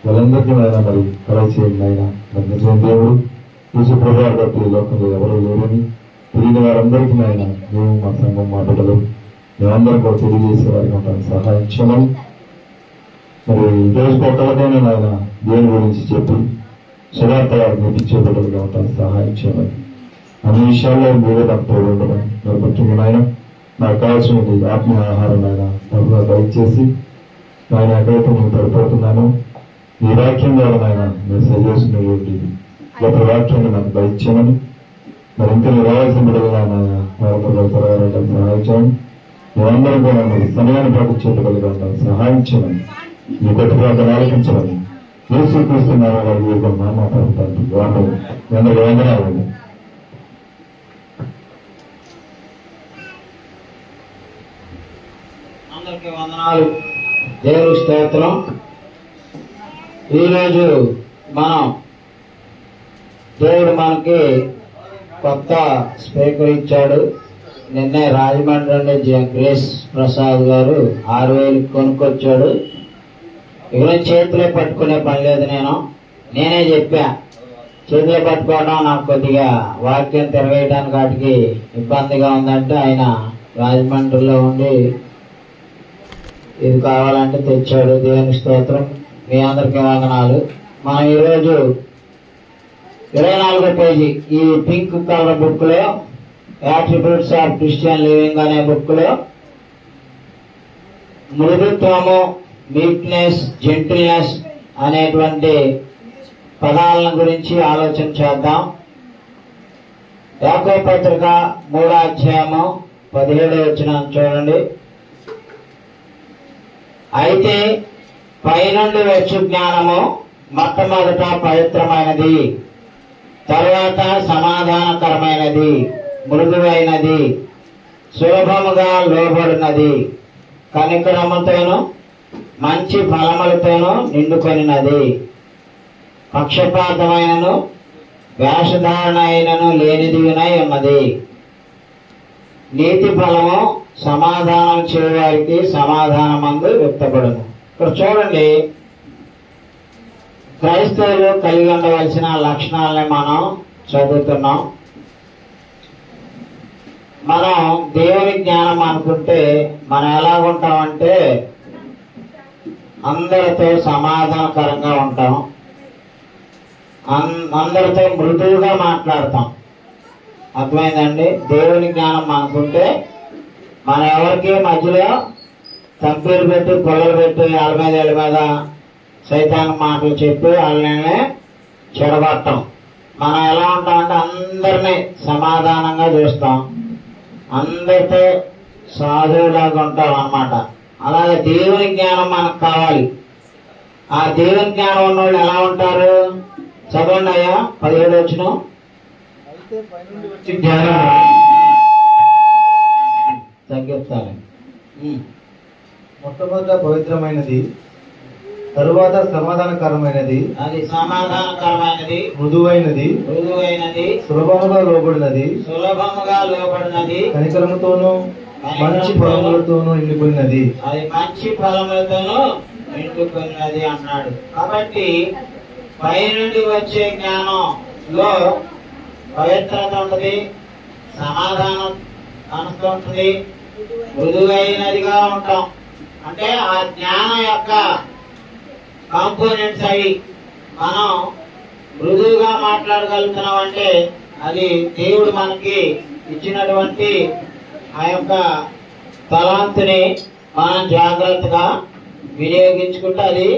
వాళ్ళందరికీ నాయన మరి కలవ చేయండి ఆయన. మరి నిజమైన దేవుడు యేసు ప్రభువు బట్టి లోకంలో ఎవరు లేరని తిరిగిన వారందరికీ నాయన మేము మా సంఘం మా బిడ్డలు మేమందరం కూడా తెలియజేసే వారికి ఉంటాను సహాయం చేయమని. మరి ఈరోజు ఒక్కరితోనే నాయన దేవుని గురించి చెప్పి సువార్త నేర్పించే బిడ్డలుగా ఉంటాను సహాయం చేయమని. అన్ని విషయాల్లో మీరే నాకు తోడు ఉండమని. మరి ముఖ్యంగా నాయన నాకు కావాల్సినది ఆత్మీయ ఆహారం ఆయన ప్రభుత్వ దయచేసి ఆయన ఎక్కడైతే నేను పడిపోతున్నాను ఈ వాక్యం ద్వారా ఆయన నేను సరిచేసినటువంటి గొప్ప వాక్యాన్ని నాకు దయచేయమని. మరి ఇంకా రావాల్సిన బిడ్డలుగా ఆయన త్వరగా సహాయం చేయమని. మేమందరం కూడా మరి సమయాన్ని పాటించే బిడ్డలుగా ఉంటాను సహాయం చేయమని. మీ కొత్త ప్రాంతం ఆలోచించమని యేసు క్రీస్తు నామములో మాట్లాడుతాను. అందరికీ వందనాలండి. అందరికీ వందనాలు. దేవుని స్తోత్రం. ఈరోజు మనం దేవుడు మనకి కొత్త స్పీకర్ ఇచ్చాడు. నిన్నే రాజమండ్రి నుండి గ్రేస్ ప్రసాద్ గారు 6,000 కొనుక్కొచ్చాడు. ఇక చేతిలో పట్టుకునే పని లేదు. నేనే చెప్పా చేతిలో పట్టుకోవడం నాకు కొద్దిగా వాక్యం తిరగేయడానికి వాటికి ఇబ్బందిగా ఉందంటే ఆయన రాజమండ్రిలో ఉండి ఇది కావాలంటే తెచ్చాడు. దేవుని స్తోత్రం. మీ అందరికీ వందనాలు. మనం ఈరోజు 24వ పేజీ ఈ పింక్ కలర్ బుక్ లో యాట్రిబ్యూట్స్ ఆఫ్ క్రిస్టియన్ లివింగ్ అనే బుక్ లో మృదుత్వము, మీక్నెస్, జెంటిల్నెస్ అనేటువంటి పదాలను గురించి ఆలోచన చేద్దాం. యాకోబు పత్రిక 3వ అధ్యాయము 17వ వచనం చూడండి. అయితే పైనుండి వచ్చు జ్ఞానము మొట్టమొదట పవిత్రమైనది, తరువాత సమాధానకరమైనది, మృదువైనది, సులభముగా లోబడినది, కనికరముతోను మంచి ఫలములతోనూ నిండుకొనినది, పక్షపాతమైనను వేషధారణ అయినను లేనిదినై ఉన్నది. నీతి ఫలము సమాధానం చేయవారికి సమాధానమందు వ్యక్తపడును. ఇక్కడ చూడండి, క్రైస్తవులు కలిగి ఉండవలసిన లక్షణాలని మనం చదువుతున్నాం. మనం దేవుని జ్ఞానం అనుకుంటే మనం ఎలా ఉంటామంటే అందరితో సమాధానకరంగా ఉంటాం, అందరితో మృదువుగా మాట్లాడతాం. అర్థమైందండి? దేవుని జ్ఞానం అనుకుంటే మనం ఎవరికి మధ్యలో తంపీలు పెట్టి పొల్లలు పెట్టి వాళ్ళ మీద సైతాన్ మాటలు చెప్పి వాళ్ళని చెడగొట్టం. మనం ఎలా ఉంటామంటే అందరినీ సమాధానంగా చూస్తాం, అందరితో సాధువులాగా ఉంటాం అన్నమాట. అలాగే దేవుని జ్ఞానం మనకు కావాలి. ఆ దేవుని జ్ఞానం ఉన్నవాళ్ళు ఎలా ఉంటారు? చదవండి అయ్యా 17వ వచనం. తగ్గిస్తాను. మొట్టమొదట పవిత్రమైనది, తరువాత సమాధానకరమైనది, అది సమాధానకరమైనది, మృదువైనది, సులభముగా లోబడినది, కనికరముతోనూ మంచి ఫలములతోనూ నిండుకున్నది. అది మంచి ఫలములతోనూ నిండుకున్నది అన్నాడు. కాబట్టి పైనుండి వచ్చే జ్ఞానంలో పవిత్రత ఉంటుంది, సమాధానం మనసులో ఉంటుంది, మృదువైనదిగా ఉంటాం. అంటే ఆ జ్ఞానం యొక్క కాంపోనెంట్స్ అవి. మనం మృదువుగా మాట్లాడగలుగుతున్నాం అంటే అది దేవుడు మనకి ఇచ్చినటువంటి ఆ యొక్క తలాంతుని మనం జాగ్రత్తగా వినియోగించుకుంటే అది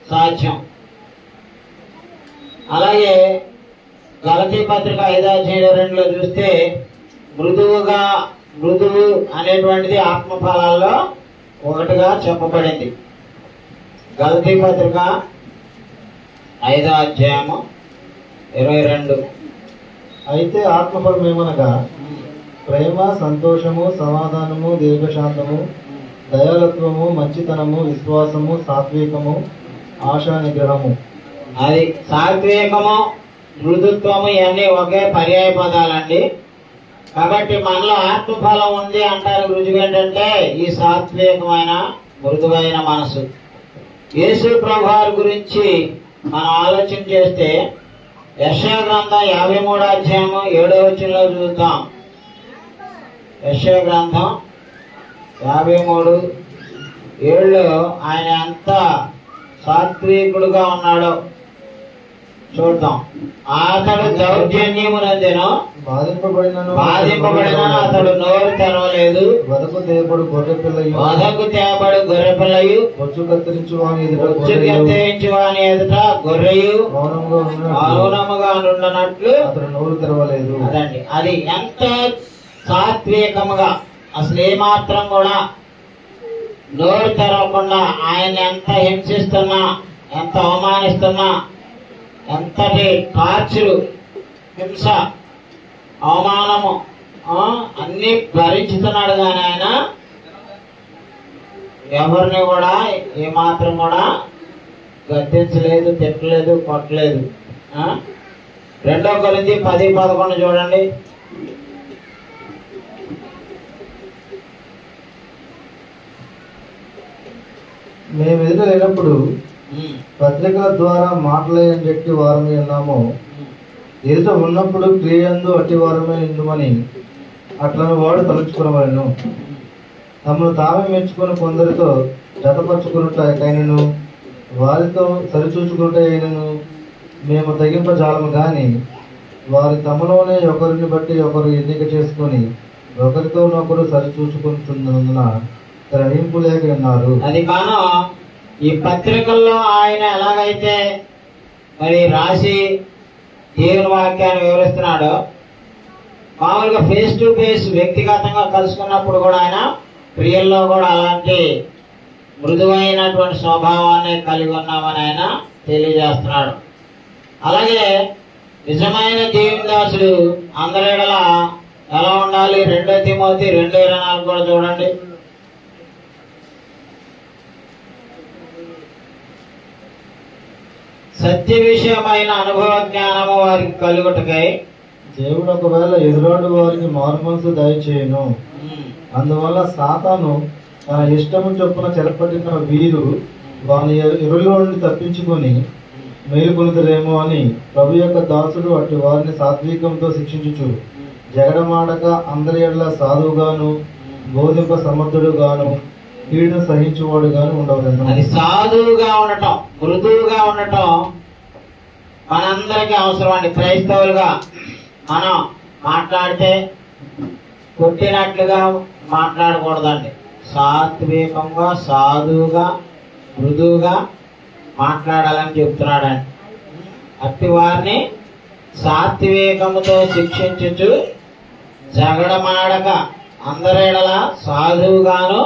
సాధ్యం. అలాగే గలతీ పత్రిక 5:2 చూస్తే మృదువు అనేటువంటిది ఆత్మఫలాల్లో ఒకటిగా చెప్పబడింది. గలతీ పత్రిక 5:22. అయితే ఆత్మఫలం ఏమనగా ప్రేమ, సంతోషము, సమాధానము, దీర్ఘశాంతము, దయాలత్వము, మంచితనము, విశ్వాసము, సాత్వికము, ఆశా నిగ్రహము. అది సాత్వికము, మృదుత్వము ఇవన్నీ ఒకే పర్యాయ పదాలండి. కాబట్టి మనలో ఆత్మఫలం ఉంది అంటారు రుజువు ఏంటంటే ఈ సాత్వికమైన మృదువైన మనసు. యేసు ప్రభువారి గురించి మనం ఆలోచన చేస్తే యెషయా గ్రంథం 53వ అధ్యాయము 7వ వచనంలో చూద్దాం. యెషయా గ్రంథం 53:7 ఆయన ఎంత సాత్వికుడుగా ఉన్నాడో చూద్దాం. అతడు దౌర్జన్యమునందెను, బాధింపబడిన అతడు నోరు తెరవలేదు. వదకు తేబడు గొర్రెపిల్లయు బొచ్చు కత్తిరించు వాని ఎదుట గొర్రెయు మౌనముగా నుండనట్లు అతడు నోరు తెరవలేదు. అదండి, అది ఎంత సాత్వికముగా, అసలు ఏమాత్రం కూడా నోరు తెరవకుండా ఆయన ఎంత హింసిస్తున్నా, ఎంత అవమానిస్తున్నా, ఎంతటి టార్చరు, హింస, అవమానము అన్ని భరించుతున్నాడు. కానీ ఆయన ఎవరిని కూడా ఏమాత్రం కూడా గద్దించలేదు, తిట్టలేదు, కొట్టలేదు. 2 కొరింథీ 10:11 చూడండి. మేము ఎదుట లేనప్పుడు పత్రికల ద్వారా మాట్లాడని వ్యక్తి వారమే ఉన్నాము, ఎదుట ఉన్నప్పుడు క్రియయందు అట్టి వారమే ఉండుమని అట్లను వాడు తలుచుకునవలెను. తమను తామే మెచ్చుకుని కొందరితో జతపరుచుకున్నట్టయినను వారితో సరిచూచుకున్నట్టయినను మేము తగ్గింపజాలము గాని వారి తమలోనే ఒకరిని బట్టి ఒకరు ఎన్నిక చేసుకుని ఒకరితోనొకరు సరిచూచుకుంటున్నందున గ్రహింపు లేక ఉన్నారు. అది మనం ఈ పత్రికల్లో ఆయన ఎలాగైతే మరి రాసి దేవుని వాక్యాన్ని వివరిస్తున్నాడో, మామూలుగా ఫేస్ టు ఫేస్ వ్యక్తిగతంగా కలుసుకున్నప్పుడు కూడా ఆయన ప్రియుల్లో కూడా అలాంటి మృదువైనటువంటి స్వభావాన్ని కలిగి ఉన్నామని ఆయన తెలియజేస్తున్నాడు. అలాగే నిజమైన దేవుని దాసుడు అందరి ఎడల ఎలా ఉండాలి? 2 తిమోతి 2:24 కూడా చూడండి. సత్య విషయమైన అనుభవ జ్ఞానము వారికి కలుగుటకై దేవుడు ఒకవేళ ఎదురాడు వారికి మారుమనసు దయచేయును. అందువల్ల సాతాను తన ఇష్టము చొప్పున చెరపట్టిన వీరు వాని ఎరులో నుండి తప్పించుకొని మేలుకొలుదురేమో అని ప్రభు యొక్క దాసుడు అట్టి వారిని సాత్వికంతో శిక్షించుచు జగడమాడక అందరి ఎడల సాధువుగాను బోధింప సమర్థుడుగాను కీడును సహించువాడుగాను ఉండవలెను. అది సాధువుగా ఉండటం, మృదువుగా ఉండటం మనందరికీ అవసరం అండి. క్రైస్తవులుగా మనం మాట్లాడితే కొట్టినట్లుగా మాట్లాడకూడదండి. సాత్వికంగా, సాధువుగా, మృదువుగా మాట్లాడాలని చెప్తున్నాడండి. అట్టి వారిని సాత్వికముతో శిక్షించుచు జగడమాడక అందరేడల సాధువుగాను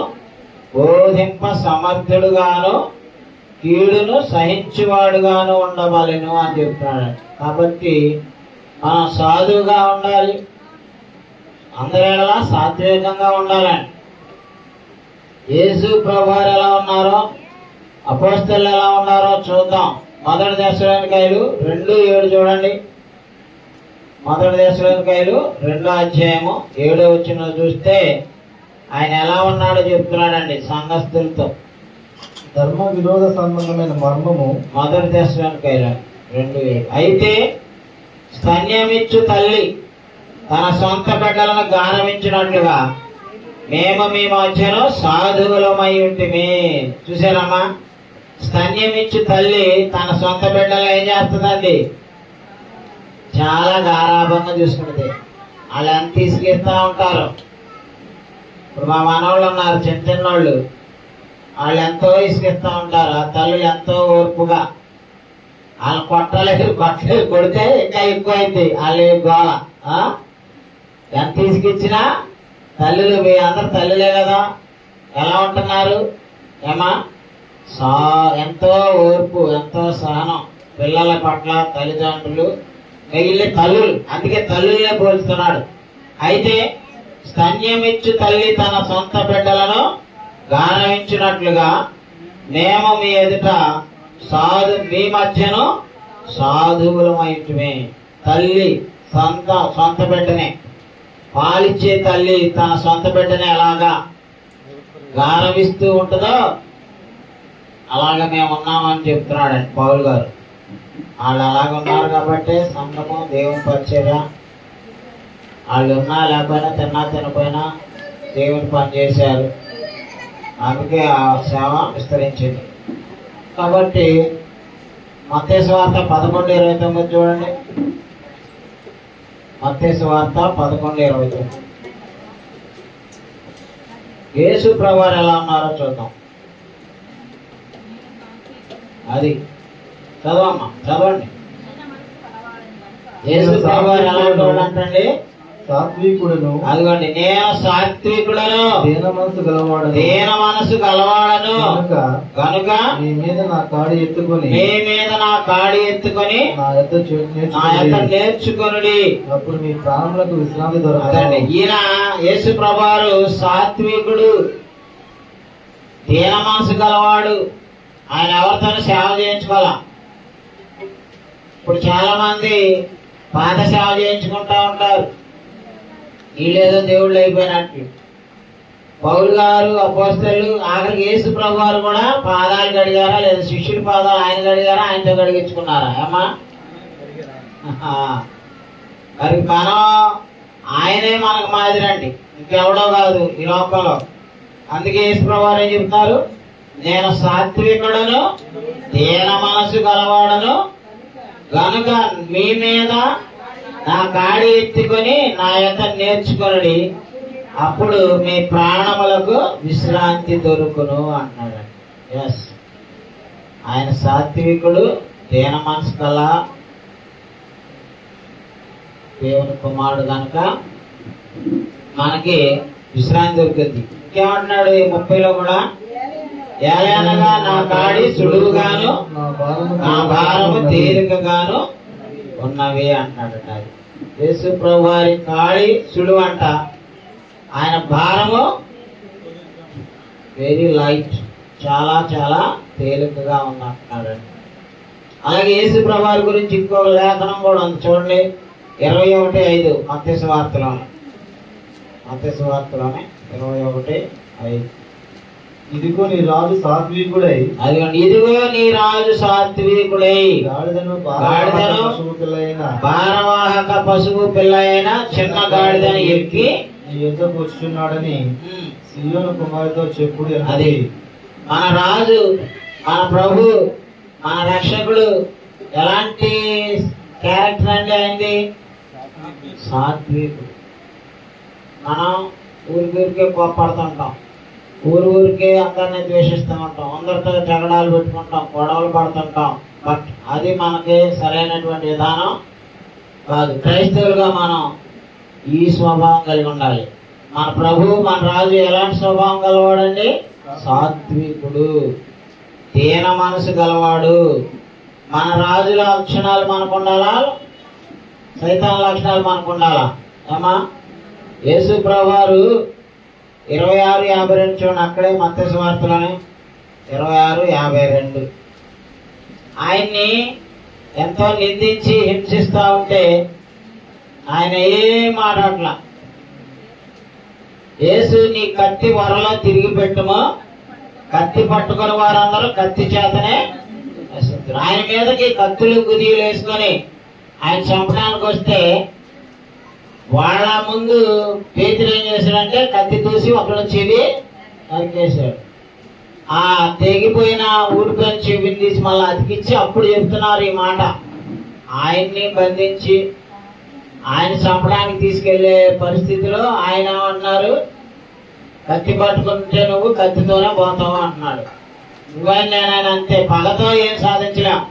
బోధింప సమర్థుడుగాను కీడును సహించువాడుగాను ఉండవలెను అని చెప్తున్నాడు. కాబట్టి మనం సాధువుగా ఉండాలి, అందరేడలా సాత్వికంగా ఉండాలండి. యేసు ప్రభువారు ఎలా ఉన్నారో, అపోస్తలులు ఎలా ఉన్నారో చూద్దాం. 1 దశలోనికాయలు 2:7 చూడండి. 1 దశలోనికాయలు 2వ అధ్యాయము 7వ వచనం చూస్తే ఆయన ఎలా ఉన్నాడో చెప్తున్నాడండి సంఘస్థులతో. ధర్మ విరోధ సంబంధమైన మర్మము 1 దశలోనికాయలు 2:7. అయితే స్తన్యమిచ్చు తల్లి తన సొంత బిడ్డలను గానమించినట్లుగా మేము మీ మధ్యను సాధువులమై ఉంటిమి. చూసారమ్మా, స్తన్యమిచ్చు తల్లి తన సొంత బిడ్డలు ఏం చేస్తుందండి? చాలా గారాభంగా చూసుకుంటుంది. వాళ్ళు ఎంత తీసుకెళ్తా ఉంటారు. ఇప్పుడు మా మనవాళ్ళు ఉన్నారు, చిన్న చిన్నోళ్ళు, వాళ్ళు ఎంతో ఇసుకిస్తూ ఉంటారు. ఆ తల్లులు ఎంతో ఓర్పుగా, వాళ్ళు కొట్టలేదు కొడితే ఇంకా ఎక్కువ అయింది వాళ్ళు గోళ. ఎంత తీసుకిచ్చినా తల్లులు, మీ అందరు తల్లులే కదా, ఎలా ఉంటున్నారు ఏమా? ఎంతో ఓర్పు, ఎంతో సహనం పిల్లల పట్ల తల్లిదండ్రులు, మిగిలిన తల్లులు. అందుకే తల్లులే పోల్చుతున్నాడు. అయితే స్తన్యమిచ్చు తల్లి తన సొంత బిడ్డలను గానవించినట్లుగా మేము మీ ఎదుట మీ మధ్యను సాధువులమైంటిమే. తల్లి సొంత బిడ్డనే, పాలిచ్చే తల్లి తన సొంత బిడ్డని ఎలాగా గానవిస్తూ ఉంటుందో అలాగ మేము ఉన్నామని చెప్తున్నాడండి పౌలు గారు. వాళ్ళు అలాగ ఉన్నారు కాబట్టి సంఘము దేవుని పరిచర్య, వాళ్ళు ఉన్నా లేకపోయినా తిన్నా తినపోయినా దేవుని పని చేశారు, అందుకే ఆ సేవ విస్తరించింది. కాబట్టి మత్తయి సువార్త 11:29 చూడండి. మత్తయి సువార్త 11:29. యేసు ప్రభువారు ఎలా ఉన్నారో చూద్దాం. అది చదవమ్మా, చదవండి. యేసు ప్రభువారు ఎలా ఉంటాడంటండి? సాత్వికుడును, అదిగోండి, నేను సాత్వికుడను, దీన మనసు గలవాడను, దీన మనసు గలవాడను కనుక మీ మీద నా కాడి ఎత్తుకొని నా యొద్ద నేర్చుకొనుడి, అప్పుడు మీ ప్రాణములకు విశ్రాంతి అదండి. దొరకదు. ఈయన యేసు ప్రభువారు సాత్వికుడు, దీన మనసు గలవాడు. ఆయన ఎవరితోనూ సేవ చేయించుకోవాలా. ఇప్పుడు చాలా మంది పాద సేవ చేయించుకుంటా ఉంటారు, వీళ్ళేదో దేవుళ్ళు అయిపోయినట్టు. పౌలు గారు, అపోస్తలులు, ఆఖరికి యేసు ప్రభు వారు కూడా పాదాలు కడిగారా, లేదా శిష్యుల పాదాలు ఆయన కడిగారా, ఆయనతో కడిగించుకున్నారా ఏమా? మరి మనం ఆయనే మనకు మాదిరండి, ఇంకెవడో కాదు ఈ లోకంలో. అందుకే యేసు ప్రభు వారు ఏం చెప్తున్నారు? నేను సాత్వికుడను, దీన మనసు గలవాడను గనుక మీ మీద నా కాడి ఎత్తుకొని నా యొక్క నేర్చుకొనుడి, అప్పుడు మీ ప్రాణములకు విశ్రాంతి దొరుకును అంటున్నాడు. ఎస్, ఆయన సాత్వికుడు, దీన మనసు గల దేవుని కుమారుడు కనుక మనకి విశ్రాంతి దొరుకుతుంది. ఇంకేమంటున్నాడు ఈ 30లో కూడా? ఏలనగా నా కాడి సులువుగాను నా భారము తేలికగాను ఉన్నవి అంటున్నాడు. యేసు ప్రభు వారి కాడి సులువు అంట, ఆయన భారము వెరీ లైట్, చాలా చాలా తేలికగా ఉందంటున్నాడు. అలాగే యేసు ప్రభు వారి గురించి ఇంకొక లేఖనం కూడా ఉంది చూడండి. 21:5 మత్తయి సువార్తలోనే 21:5. ఇదిగో నీ రాజు సాత్వికుడై, అదిగోండి, ఇదిగో నీ రాజు సాత్వికుడై గాడిదను భారవాహక పశువు పిల్ల అయిన చిన్న గాడిదను ఎక్కి నీ యొద్దకు వచ్చుచున్నాడని సీయోను కుమారుతో చెప్పుడు. అది మన రాజు, మన ప్రభు, మన రక్షకుడు. ఎలాంటి క్యారెక్టర్ అండి ఆయనది? సాత్వికుడు. మనం ఊరికే కోపడుతుంటాం, ఊరికే అందరినీ ద్వేషిస్తూ ఉంటాం, అందరితో జగడాలు పెట్టుకుంటాం, గొడవలు పడుతుంటాం. బట్ అది మనకి సరైనటువంటి విధానం కాదు. క్రైస్తవులుగా మనం ఈ స్వభావం కలిగి ఉండాలి. మన ప్రభు, మన రాజు ఎలాంటి స్వభావం గలవాడండి? సాత్వికుడు, దీన మనసు గలవాడు. మన రాజుల లక్షణాలు మనకు ఉండాలా, సైతాన్ లక్షణాలు మనకు ఉండాలా? ఏమా? యేసు ప్రభు వారు 26:52 చూడండి, అక్కడే మత్తయి సువార్తలోనే 26:52. ఆయన్ని ఎంతో నిందించి హింసిస్తా ఉంటే ఆయన ఏం మాట్లాడలా. యేసు నీ కత్తి వరలో తిరిగి పెట్టుమో, కత్తి పట్టుకుని వారందరూ కత్తి చేతనే నశించురు. ఆయన మీదకి కత్తులు గుదిలు వేసుకొని ఆయన చంపడానికి వస్తే వాళ్ళ ముందు పేతురు ఏం చేశాడంటే కత్తి దూసి ఒకళ్ళు చెవి నరికేశాడు. ఆ తెగిపోయిన ఊడిపోయిన చెవిని తీసి మళ్ళీ అతికిచ్చి అప్పుడు చెప్తున్నారు ఈ మాట. ఆయన్ని బంధించి ఆయన చంపడానికి తీసుకెళ్లే పరిస్థితిలో ఆయన ఏమంటున్నారు? కత్తి పట్టుకుంటే నువ్వు కత్తితోనే పోతావు అంటున్నాడు. నువ్వని నేనైనా అంతే. పగతో ఏం సాధించలేం,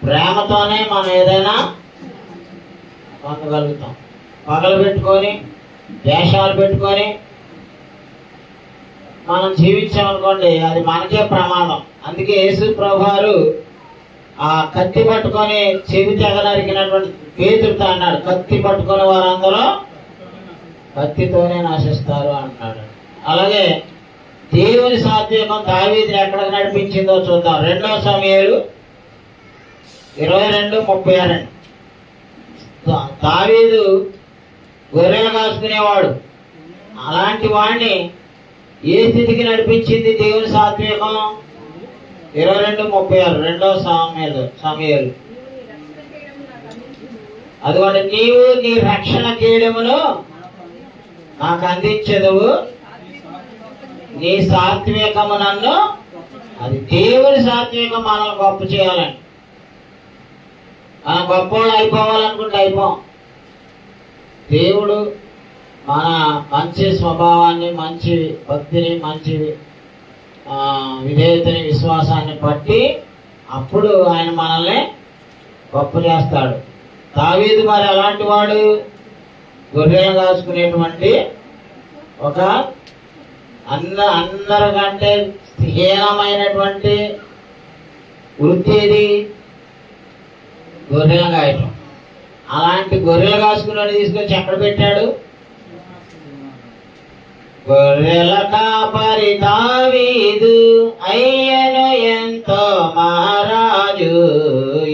ప్రేమతోనే మనం ఏదైనా పొందగలుగుతాం. పగలు పెట్టుకొని వేషాలు పెట్టుకొని మనం జీవించామనుకోండి, అది మనకే ప్రమాదం. అందుకే యేసు ప్రభువారు ఆ కత్తి పట్టుకొని చెవి తెగ నరికినటువంటి పేతురుతో అన్నాడు, కత్తి పట్టుకుని వారందరూ కత్తితోనే నాశిస్తారు అంటున్నాడు. అలాగే దేవుని సాత్వికం దావీదుని ఎక్కడికి నడిపించిందో చూద్దాం. 2 సమూయేలు 22:32. దావీదు గొర్రెలు కాసుకునేవాడు. అలాంటి వాడిని ఏ స్థితికి నడిపించింది దేవుని సాత్వికం? 22:36 రెండో సమూయేలు. అదిగోండి, నీవు నీ రక్షణ కీడమును నాకు అందించదువు, నీ సాత్వికము నన్ను, అది దేవుని సాత్వికం మనల్ని గొప్ప చేయాలని. మనం గొప్పవాళ్ళు అయిపోవాలనుకుంటే అయిపోం. దేవుడు మన మంచి స్వభావాన్ని, మంచి భక్తిని, మంచి విధేయతని, విశ్వాసాన్ని బట్టి అప్పుడు ఆయన మనల్ని గొప్ప చేస్తాడు. దావీదు మరి అలాంటి వాడు, గొర్రెలు కాసుకునేటువంటి ఒక అందరికంటే హీనమైనటువంటి వృత్తి ఏది? గొర్రెలు కాయటం. అలాంటి గొర్రెలు కాసుకుని తీసుకొచ్చి ఎక్కడ పెట్టాడు? గొర్రెల కాపరి దావీదు అయ్యను ఎంతో మహారాజు,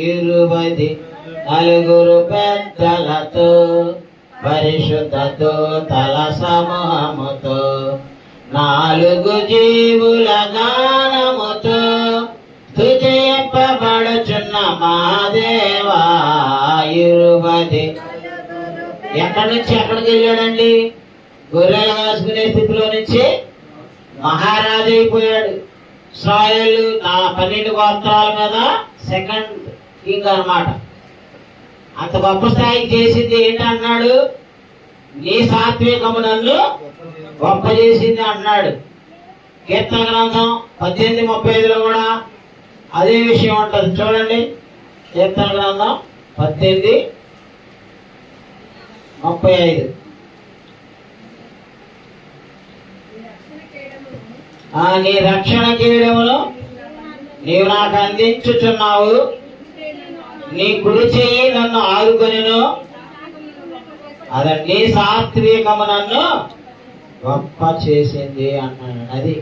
24 పెద్దలతో పరిశుద్ధతో తల సమూహముతో 4 జీవుల గానముతో స్తుతింపబడుచున్న మా దేవా. 20 ఎక్కడి నుంచి ఎక్కడికి వెళ్ళాడండి? గొర్రెలు కాసుకునే స్థితిలో నుంచి మహారాజు అయిపోయాడు. ఇశ్రాయేలు 12 గోత్రాల మీద సెకండ్ కింగ్ అన్నమాట. అంత గొప్ప స్థాయికి చేసింది ఏంటన్నాడు? నీ సాత్వికము నన్ను గొప్ప చేసింది అంటున్నాడు. కీర్తన గ్రంథం 18:35లో కూడా అదే విషయం ఉంటుంది. చూడండి, కీర్తన గ్రంథం 18:35. నీ రక్షణ కీడమును నీవు నాకు అందించుచున్నావు, నీ కుడి చెయ్యి నన్ను ఆదుకొనెను, అదే నీ సాత్వికము నన్ను గొప్ప చేసింది అన్నాడు. అది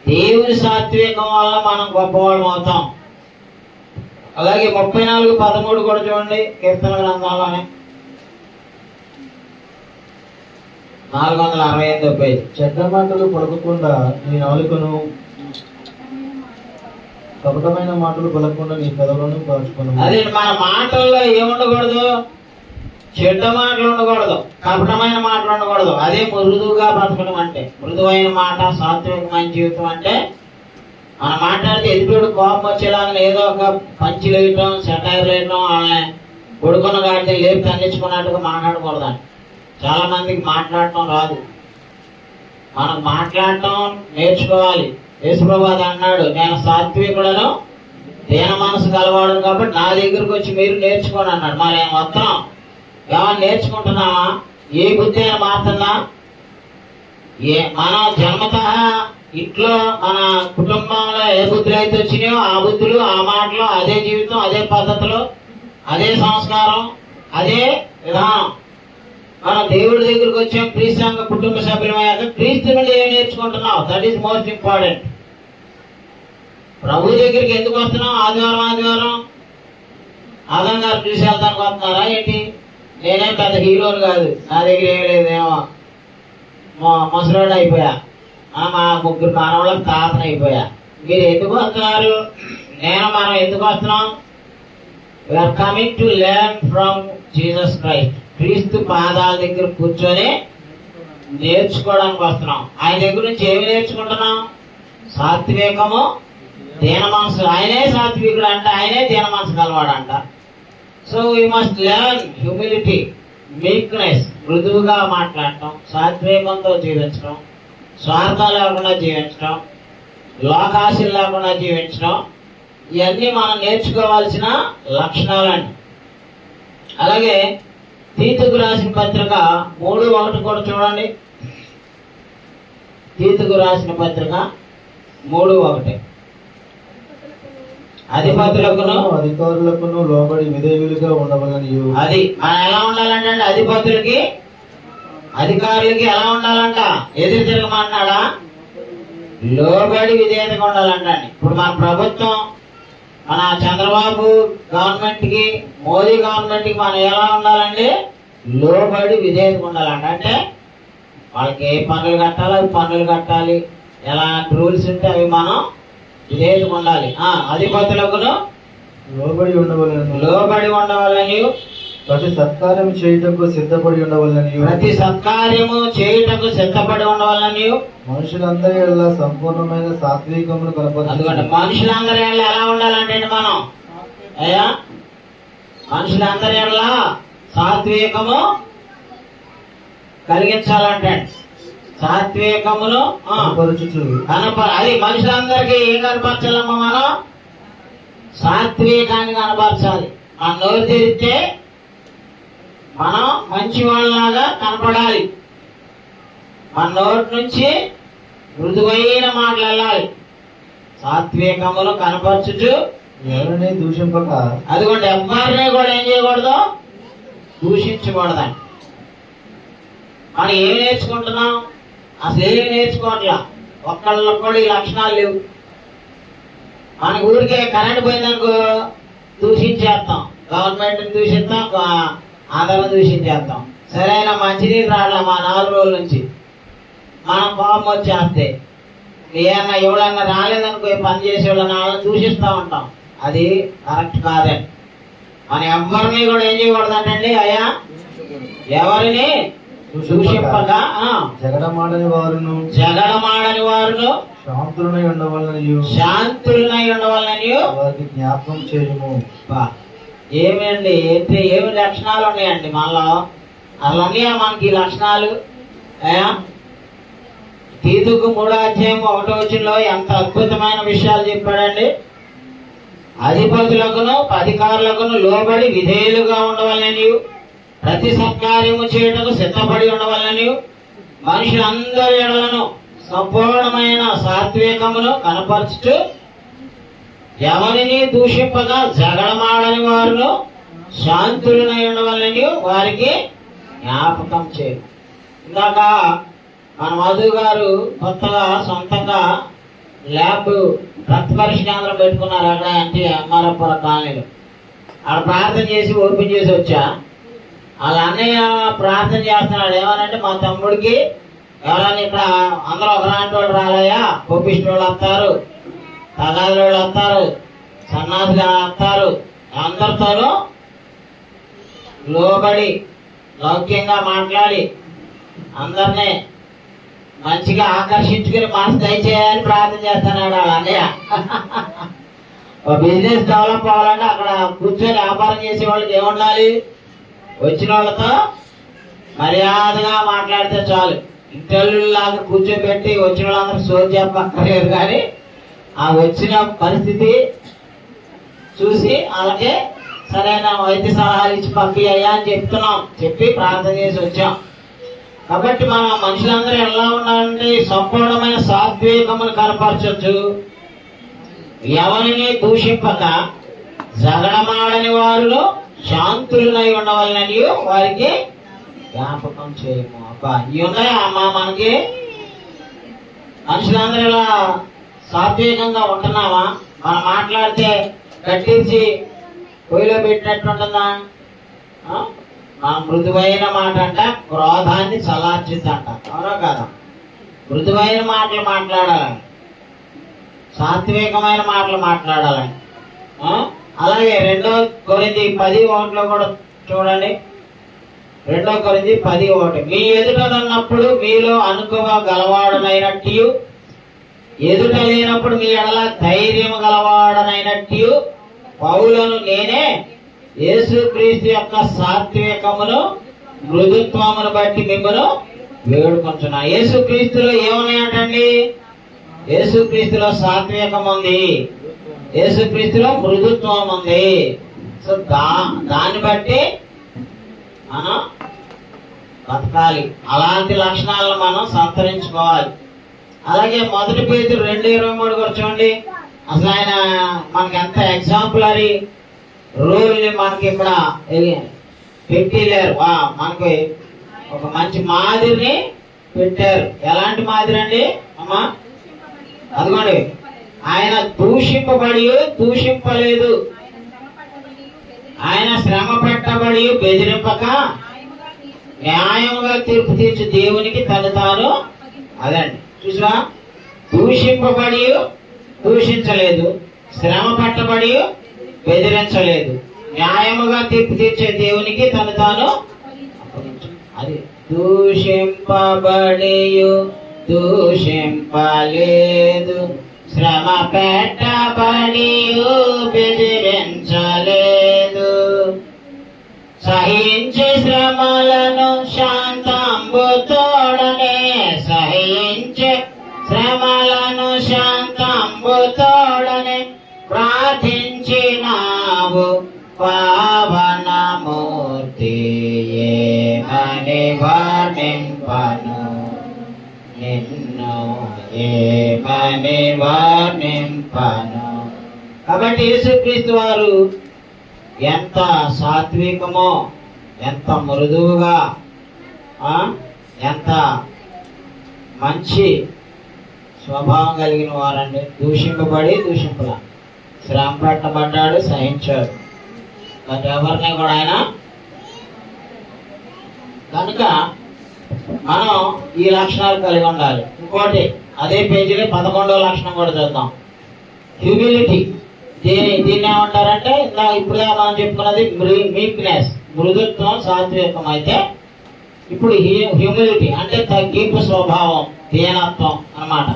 దేవుని సాత్వికం వల్ల మనం గొప్పవాళ్ళం అవుతాం. అలాగే 34:13 కూడా చూడండి, కీర్తన గ్రంథంలోనే 468వ పేజీ. చెడ్డ మాటలు పలకకుండా నీ నాలుకను, కపటమైన మాటలు పలకకుండా నీ పెదవులను కాచుకును. అదే మన మాటల్లో ఏముండకూడదు? చెడ్డ మాటలు ఉండకూడదు, కపటమైన మాటలు ఉండకూడదు. అదే మృదువుగా బ్రతకడం అంటే. మృదువైన మాట, సాత్వికమైన జీవితం అంటే మనం మాట్లాడితే ఎదుటి కోపం వచ్చేలాగా ఏదో ఒక పంచి వేయటం, సెటైర్ వేయటం, వాళ్ళని కొడుకున్న గాడితే లేపి తన్నించుకున్నట్టుగా మాట్లాడకూడదని. చాలా మందికి మాట్లాడటం రాదు. మనం మాట్లాడటం నేర్చుకోవాలి. యేసుప్రభువు అన్నాడు, నేను సాత్వికుడను, దీన మనసు కలవాడు, కాబట్టి నా దగ్గరకు వచ్చి మీరు నేర్చుకోండి అన్నాడు. మరి మొత్తం ఏమన్నా నేర్చుకుంటున్నావా? ఏ బుద్ధి అయినా మారుతుందా? మనం జన్మత ఇంట్లో మన కుటుంబంలో ఏ బుద్ధులు అయితే వచ్చినాయో ఆ బుద్ధులు, ఆ మాటలు, అదే జీవితం, అదే పద్ధతులు, అదే సంస్కారం, అదే విధానం. మనం దేవుడి దగ్గరికి వచ్చాం, క్రీస్తు సంఘ కుటుంబ సభ్యులమయ్యాక క్రీస్తు నుండి ఏం నేర్చుకుంటున్నావు? That is most important. ప్రభు దగ్గరికి ఎందుకు వస్తున్నాం? ఆదివారం ఆదం గారు చూసి వెళ్తానికి వస్తున్నారా ఏంటి? నేనేం పెద్ద హీరోని కాదు, నా దగ్గర ఏం లేదేమో, ముసలోడు అయిపోయా, మా 3 మానవులకు తాతన అయిపోయా. మీరు ఎందుకు వస్తున్నారు? మనం ఎందుకు వస్తున్నాం? We are coming to learn from Jesus Christ. క్రీస్తు పాదాల దగ్గర కూర్చొని నేర్చుకోవడానికి వస్తున్నాం. ఆయన దగ్గర నుంచి ఏమి నేర్చుకుంటున్నాం? సాత్వికము, దీన మనసు. ఆయనే సాత్వికుడు అంట, ఆయనే దీన మనసు కలవాడంట. So we must learn humility, meekness, మృదువుగా మాట్లాడటం, సాత్వికంతో జీవించడం, స్వార్థం లేకుండా జీవించడం, లోకాశలు లేకుండా జీవించడం, ఇవన్నీ మనం నేర్చుకోవాల్సిన లక్షణాలండి. అలాగే తీతుకు రాసిన పత్రిక 3:1 కూడా చూడండి. తీతుకు రాసిన పత్రిక 3:1. అధిపతులకును అధికారులకును లోబడి విధేయులుగా ఉండవలనియు. అది మనం ఎలా ఉండాలంటే, అధిపతులకి అధికారులకి ఎలా ఉండాలంట? ఎదురు తిరగమన్నాడా? లోబడి విధేయతగా ఉండాలంట. ఇప్పుడు మన ప్రభుత్వం, మన చంద్రబాబు గవర్నమెంట్ కి, మోదీ గవర్నమెంట్ కి మనం ఎలా ఉండాలండి? లోబడి విధేయతగా ఉండాలంట. అంటే వాళ్ళకి ఏ పన్నులు కట్టాలో అవి పన్నులు కట్టాలి, ఎలా రూల్స్ ఉంటే అవి మనం విధేయతగా ఉండాలి. అధిపతులకును లోబడి ఉండవలెను. లోబడి ఉండవలని, ప్రతి సత్కార్యము చేయుటకు సిద్ధపడి ఉండవలెను. ప్రతి సత్కార్యము చేయుటకు సిద్ధపడి ఉండవలని, మనుషులందరి ఎడల సంపూర్ణమైన సాత్వికమును కనపరచు. అందుకంటే మనుషులందరి ఎడల ఎలా ఉండాలంటే మనం అయ్యా మనుషులందరి ఎడల సాత్వికము కలిగించాలంటే సాత్వికమును కనపరచుచు. అది మనుషులందరికీ ఏం కనపరచాలమ్మా? మనం సాత్వికాన్ని కనపరచాలి. మన నోరు తెరిస్తే మనం మంచి వాళ్ళలాగా కనపడాలి. మన నోటి నుంచి మృదువైన మాటలు వెళ్ళాలి. సాత్వికమును కనపరచుచు ఎవరిని దూషింపక. అదిగోండి, ఎవరిని కూడా ఏం చేయకూడదు, దూషించకూడదండి. మనం ఏమి నేర్చుకుంటున్నాం? అసలు ఏమి నేర్చుకోవట్లా. ఒక్కళ్ళకు కూడా ఈ లక్షణాలు లేవు. మన ఊరికే కరెంట్ పోయిందనుకో దూషించేస్తాం, గవర్నమెంట్ని దూషిస్తాం, ఆధారం దూషించేస్తాం. సరైన మంచినీళ్ళు రావట్లా మా 4 రోజుల నుంచి. మనం కోపం వచ్చేస్తే ఏమన్నా ఎవడన్నా రాలేదనుకో పని చేసే వాళ్ళని దూషిస్తూ ఉంటాం. అది కరెక్ట్ కాదండి. మనం ఎవరిని కూడా ఏం చేయకూడదండి అయ్యా, ఎవరిని దూషింపక. జగడమాడని వారును శాంతులనై ఉండవాలని వారికి జ్ఞాపకం చేయము. ఏమండి ఏమి లక్షణాలు ఉన్నాయండి మనలో? అసలు ఉన్నాయా మనకి లక్షణాలు? తీతుకు 3వ అధ్యాయం 1వ వచనంలో ఎంత అద్భుతమైన విషయాలు చెప్పాడండి. అధిపతులకును అధికారులకును లోబడి విధేయులుగా ఉండవాలని, ప్రతి సత్కార్యము చేయటకు సిద్ధపడి ఉండవాలని, మనుషులందరి ఎడలను సంపూర్ణమైన సాత్వికమును కనపరచుచు ఎవరిని దూషింపగా జగడమాడని వారును శాంతులనై ఉండవాలని వారికి జ్ఞాపకం చేయు. ఇందాక మన మధు గారు కొత్తగా సొంతంగా ల్యాబ్ రక్త పరీక్ష కేంద్రం పెట్టుకున్నారు. అక్కడ అంటే అమ్మారపుర కాలనీలో. అక్కడ ప్రార్థన చేసి ఓపెన్ చేసి వచ్చా. వాళ్ళ అన్నయ్య ప్రార్థన చేస్తున్నాడు. ఏమనంటే మా తమ్ముడికి ఎవరైనా ఇక్కడ అందరూ ఒకలాంటి వాళ్ళు రాలయ్యా, కోపిష్టి వాళ్ళు వస్తారు, తగాది వాళ్ళు వస్తారు, సన్నాసులు వస్తారు, అందరితోనూ లోబడి లౌక్యంగా మాట్లాడి అందరినీ మంచిగా ఆకర్షించుకుని మనసు దయచేయాలని ప్రార్థన చేస్తున్నాడు వాళ్ళ అన్నయ్య. బిజినెస్ డెవలప్ అవ్వాలంటే అక్కడ కూర్చొని వ్యాపారం చేసే వాళ్ళకి ఏముండాలి? వచ్చిన వాళ్ళతో మర్యాదగా మాట్లాడితే చాలు. ఇంటర్వ్యూలాగా కూర్చోబెట్టి వచ్చిన వాళ్ళందరూ సోది చెప్పక్కర్లేదు. కానీ ఆ వచ్చిన పరిస్థితి చూసి అలాగే సరైన వైద్య సలహాలు ఇచ్చి పంపియ్యా అని చెప్తున్నాం. చెప్పి ప్రార్థన చేసి వచ్చాం. కాబట్టి మన మనుషులందరూ ఎలా ఉండాలంటే సంపూర్ణమైన సాత్వికమును కనపరచొచ్చు. ఎవరిని దూషింపక జగడమాడని వారును శాంతులనై ఉండవాలని వారికి జ్ఞాపకం చేయము. అబ్బా ఇవి ఉన్నాయా అమ్మా మనకి? మనుషులందరూ ఇలా సాత్వికంగా ఉంటున్నావా? మనం మాట్లాడితే కట్టించి పొయ్యిలో పెట్టినట్టు ఉంటుందా? మన మృదువైన మాట అంట క్రోధాన్ని చల్లార్చిద్దంట. అవునా కాదా? మృదువైన మాటలు మాట్లాడాలని, సాత్వికమైన మాటలు మాట్లాడాలని. అలాగే 2 కొరింథీ 10:1 కూడా చూడండి. 2 కొరింథీ 10:1 మీ ఎదుటనున్నప్పుడు మీలో అనుకువ గలవాడనైనట్టు, ఎదుట లేనప్పుడు మీ ఎడల ధైర్యం గలవాడనైనట్టు పౌలను నేనే యేసుక్రీస్తు యొక్క సాత్వికమును మృదుత్వమును బట్టి మిమ్మల్ని వేడుకొంటున్నా. యేసుక్రీస్తులో ఏమున్నాయంటండి? యేసుక్రీస్తులో సాత్వికం ఉంది, యేసుక్రీస్తులో మృదుత్వం ఉంది. సో దాన్ని బట్టి మనం బతకాలి. అలాంటి లక్షణాలను మనం సంతరించుకోవాలి. అలాగే 1 పేతురు 2:23 కూడా చూడండి. అసలు ఆయన మనకి ఎంత ఎగ్జాంపులరీ రూల్ ని మనకి ఇక్కడ పెట్టలేరు. మనకి ఒక మంచి మాదిరిని పెట్టారు. ఎలాంటి మాదిరి అండి అమ్మా? అదిగోండి, ఆయన దూషింపలేదు, ఆయన శ్రమ పెట్టబడి బెదిరింపక న్యాయముగా తీర్పు తీర్చు దేవునికి తను తాను. అదండి చూసా, దూషింపబడి దూషించలేదు, శ్రమ పట్టబడి బెదిరించలేదు, న్యాయముగా తీర్పు తీర్చే దేవునికి తను తాను అప్పగించాడు. అది దూషింపబడి దూషింపలేదు, శ్రమ పెట్టబడి బెదిరించలేదు, సహించి శ్రమలను శాంతంబుతోడనే, సహించి శ్రమలను శాంతంబుతోడనే ప్రార్థించినావు పావనమూర్తి, ఏమని వర్ణింపను నిన్ను, ఏమని వర్ణింపను. కాబట్టి యేసుక్రీస్తు వారు ఎంత సాత్వికమో, ఎంత మృదువుగా, ఎంత మంచి స్వభావం కలిగిన వారండి. దూషింపబడి దూషింపలా, శ్రమ పెట్టబడ్డాడు, సహించాడు. మరి ఎవరిని కూడా ఆయన కనుక మనం ఈ లక్షణాలు కలిగి ఉండాలి. ఇంకోటి అదే పేజీలో 11వ లక్షణం కూడా చూద్దాం. హ్యూమిలిటీ. దీన్ని ఏమంటారంటే ఇప్పుడు మనం చెప్పుకున్నది మీక్నెస్, మృదుత్వం, సాత్వికం. అయితే ఇప్పుడు హ్యూమిలిటీ అంటే తగ్గింపు స్వభావం, దీనత్వం అన్నమాట.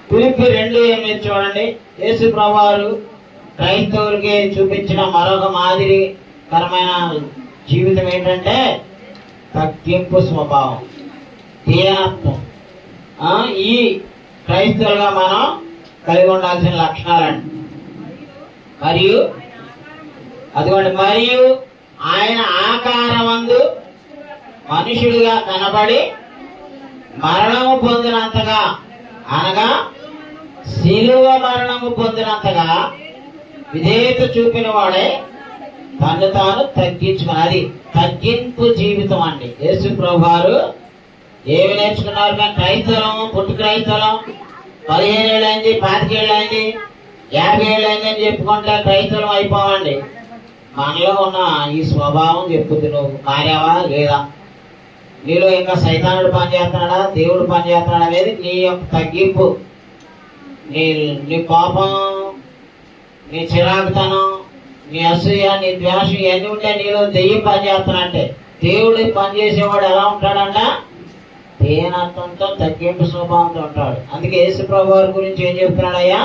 ఫిలిప్పీ 2:8 చూడండి. యేసు ప్రభువారు క్రైస్తవులకి చూపించిన మరొక మాదిరికరమైన జీవితం ఏంటంటే తగ్గింపు స్వభావం, దీనత్వం. ఈ క్రైస్తవులుగా మనం కలిగి ఉండాల్సిన లక్షణాలండి. మరియు అదిగోండి, మరియు ఆయన ఆకారమందు మనుషుడిగా కనబడి మరణము పొందినంతగా, అనగా శిలువ మరణము పొందినంతగా విధేయత చూపిన వాడే తను తాను తగ్గించుకుని, అది తగ్గింపు జీవితం అండి. యేసు ప్రభువారు ఏమి నేర్చుకున్నారు? మేము క్రైస్తవం, పుట్టి క్రైస్తవం 15 ఏళ్ళైంది, 25 ఏళ్ళైంది, 50 ఏళ్ళైంది అని చెప్పుకుంటే క్రైస్తవం అయిపోవండి. మనలో ఉన్న ఈ స్వభావం చెప్పుద్ది. నువ్వు మారావా లేదా, నీలో ఇంకా సైతానుడు పనిచేస్తున్నాడా, దేవుడు పనిచేస్తున్నాడా అనేది నీ యొక్క తగ్గింపు. నీ పాపం, నీ చిరాకుతనం, నీ అసూయ, నీ ద్వేషం ఇవన్నీ ఉంటే నీలో దెయ్యం పనిచేస్తున్నాడంటే, దేవుడు పనిచేసేవాడు ఎలా ఉంటాడంట? దీనత్వంతో, తగ్గింపు స్వభావంతో ఉంటాడు. అందుకే యేసు ప్రభు వారి గురించి ఏం చెప్తున్నాడయ్యా?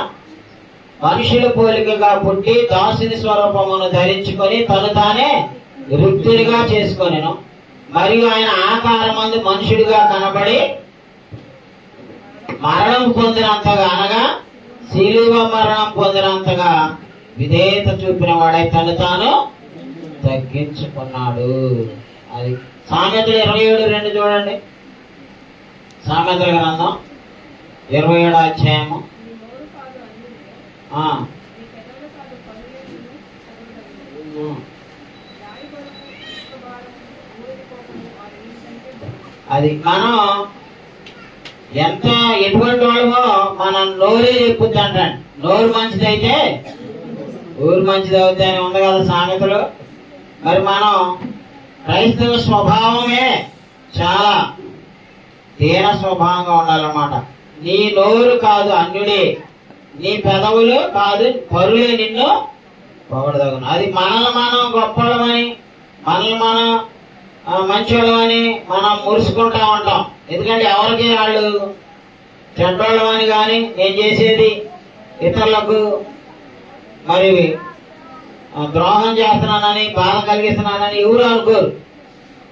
మనుషుల పోలికగా పుట్టి దాసుని స్వరూపమును ధరించుకొని తను తానే రిక్తునిగా చేసుకొనెను. మరియు ఆయన ఆకారమందు మనుషుడిగా కనబడి మరణం పొందినంతగా, అనగా శిలువ మరణం పొందినంతగా విధేయత చూపిన వాడై తను తాను తగ్గించుకున్నాడు. అది సామెతలు 27:2 చూడండి. సామెతల గ్రంథం 27వ అధ్యాయము. అది మనం ఎంత ఎటువంటి వాళ్ళమో మనం నోరే చెప్పుద్ది అంటాడు. నోరు మంచిదైతే ఊరు మంచిది అవుతాయని ఉంది కదా సామెతలు. మరి మనం క్రైస్తవ స్వభావమే చాలా దీన స్వభావంగా ఉండాలన్నమాట. నీ నోరు కాదు అన్యుడే, నీ పెదవులు కాదు పరులే నిన్ను పొగడదగును. అది మనల్ని మనం గొప్పవాళ్ళమని, మనల్ని మనం మంచివాళ్ళమని మనం మురుసుకుంటా ఉంటాం. ఎందుకంటే ఎవరికి వాళ్ళు చెడ్డోళ్ళమని కానీ, నేను చేసేది ఇతరులకు మరి ద్రోహం చేస్తున్నానని, బాధ కలిగిస్తున్నానని ఎవరు అనుకోరు.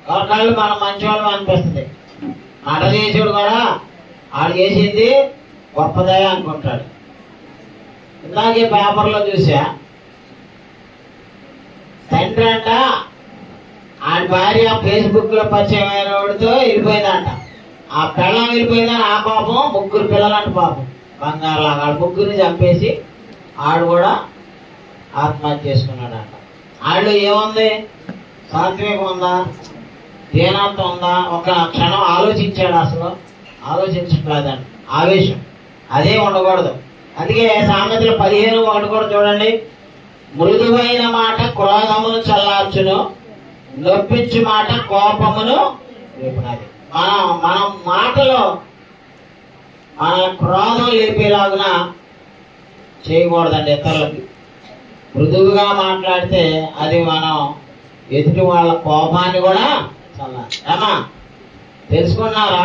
ఎవరికాళ్ళు మనం మంచివాళ్ళం అనిపిస్తుంది. అట చేసేవాడు కూడా ఆడు చేసింది గొప్పదయ అనుకుంటాడు. ఇందాకే పేపర్లో చూసా, తండ్రి అంట ఆడి భార్య ఫేస్బుక్ లో పరిచయమైన వాడితో వెళ్ళిపోయిందంట. ఆ పిల్లం వెళ్ళిపోయిందని ఆ పాపం, 3 పిల్లలంట పాపం బంగారులాగా. ఆడు 3ని చంపేసి ఆడు కూడా ఆత్మహత్య చేసుకున్నాడంట. ఆడు ఏముంది? సాత్వికం ఉందా? దీనత్వం ఉందా? ఒక క్షణం ఆలోచించాడు? అసలు ఆలోచించట్లేదండి. ఆవేశం అదే ఉండకూడదు. అందుకే సామెతలు 15:1 కూడా చూడండి. మృదువైన మాట క్రోధమును చల్లార్చును, నొప్పించు మాట కోపమును రేపునది. మనం మాటలో మన క్రోధం లేపేలాగున చేయకూడదండి. ఇతరులకి మృదువుగా మాట్లాడితే అది మనం ఎదుటి వాళ్ళ కోపాన్ని కూడా ఏమా తెలుసుకున్నారా?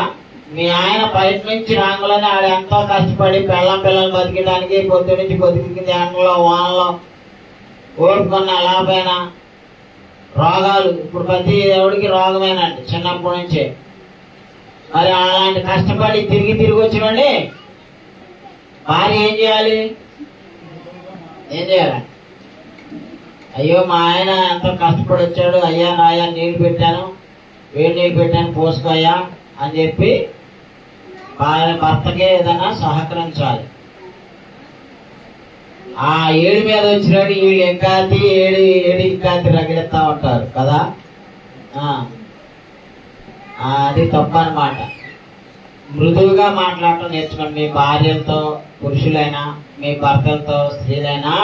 మీ ఆయన బయట నుంచి రాంగులని ఆడ ఎంతో కష్టపడి పిల్లలు బతికడానికి పొద్దు నుంచి బతికి ఎండలో వానలో ఓడుకున్న లాభైనా రోగాలు ఇప్పుడు ప్రతి ఎవడికి రోగమేనండి చిన్నప్పటి నుంచే. మరి అలాంటి కష్టపడి తిరిగి వచ్చినండి భార్య ఏం చేయాలి? అయ్యో మా ఆయన ఎంతో కష్టపడి వచ్చాడు, అయ్యా నాయా నీళ్ళు పెట్టాను, వేడి నీళ్ళు పెట్టాను పోసుకోయా అని చెప్పి భర్తకే ఏదైనా సహకరించాలి. ఆ ఏడు మీద వచ్చినట్టు వీళ్ళు ఎంకాతి ఏడు రగిలిస్తా ఉంటారు కదా. అది తప్పు అన్నమాట. మృదువుగా మాట్లాడటం నేర్చుకోండి. మీ భార్యలతో పురుషులైనా మీ భర్తలతో స్త్రీలైనా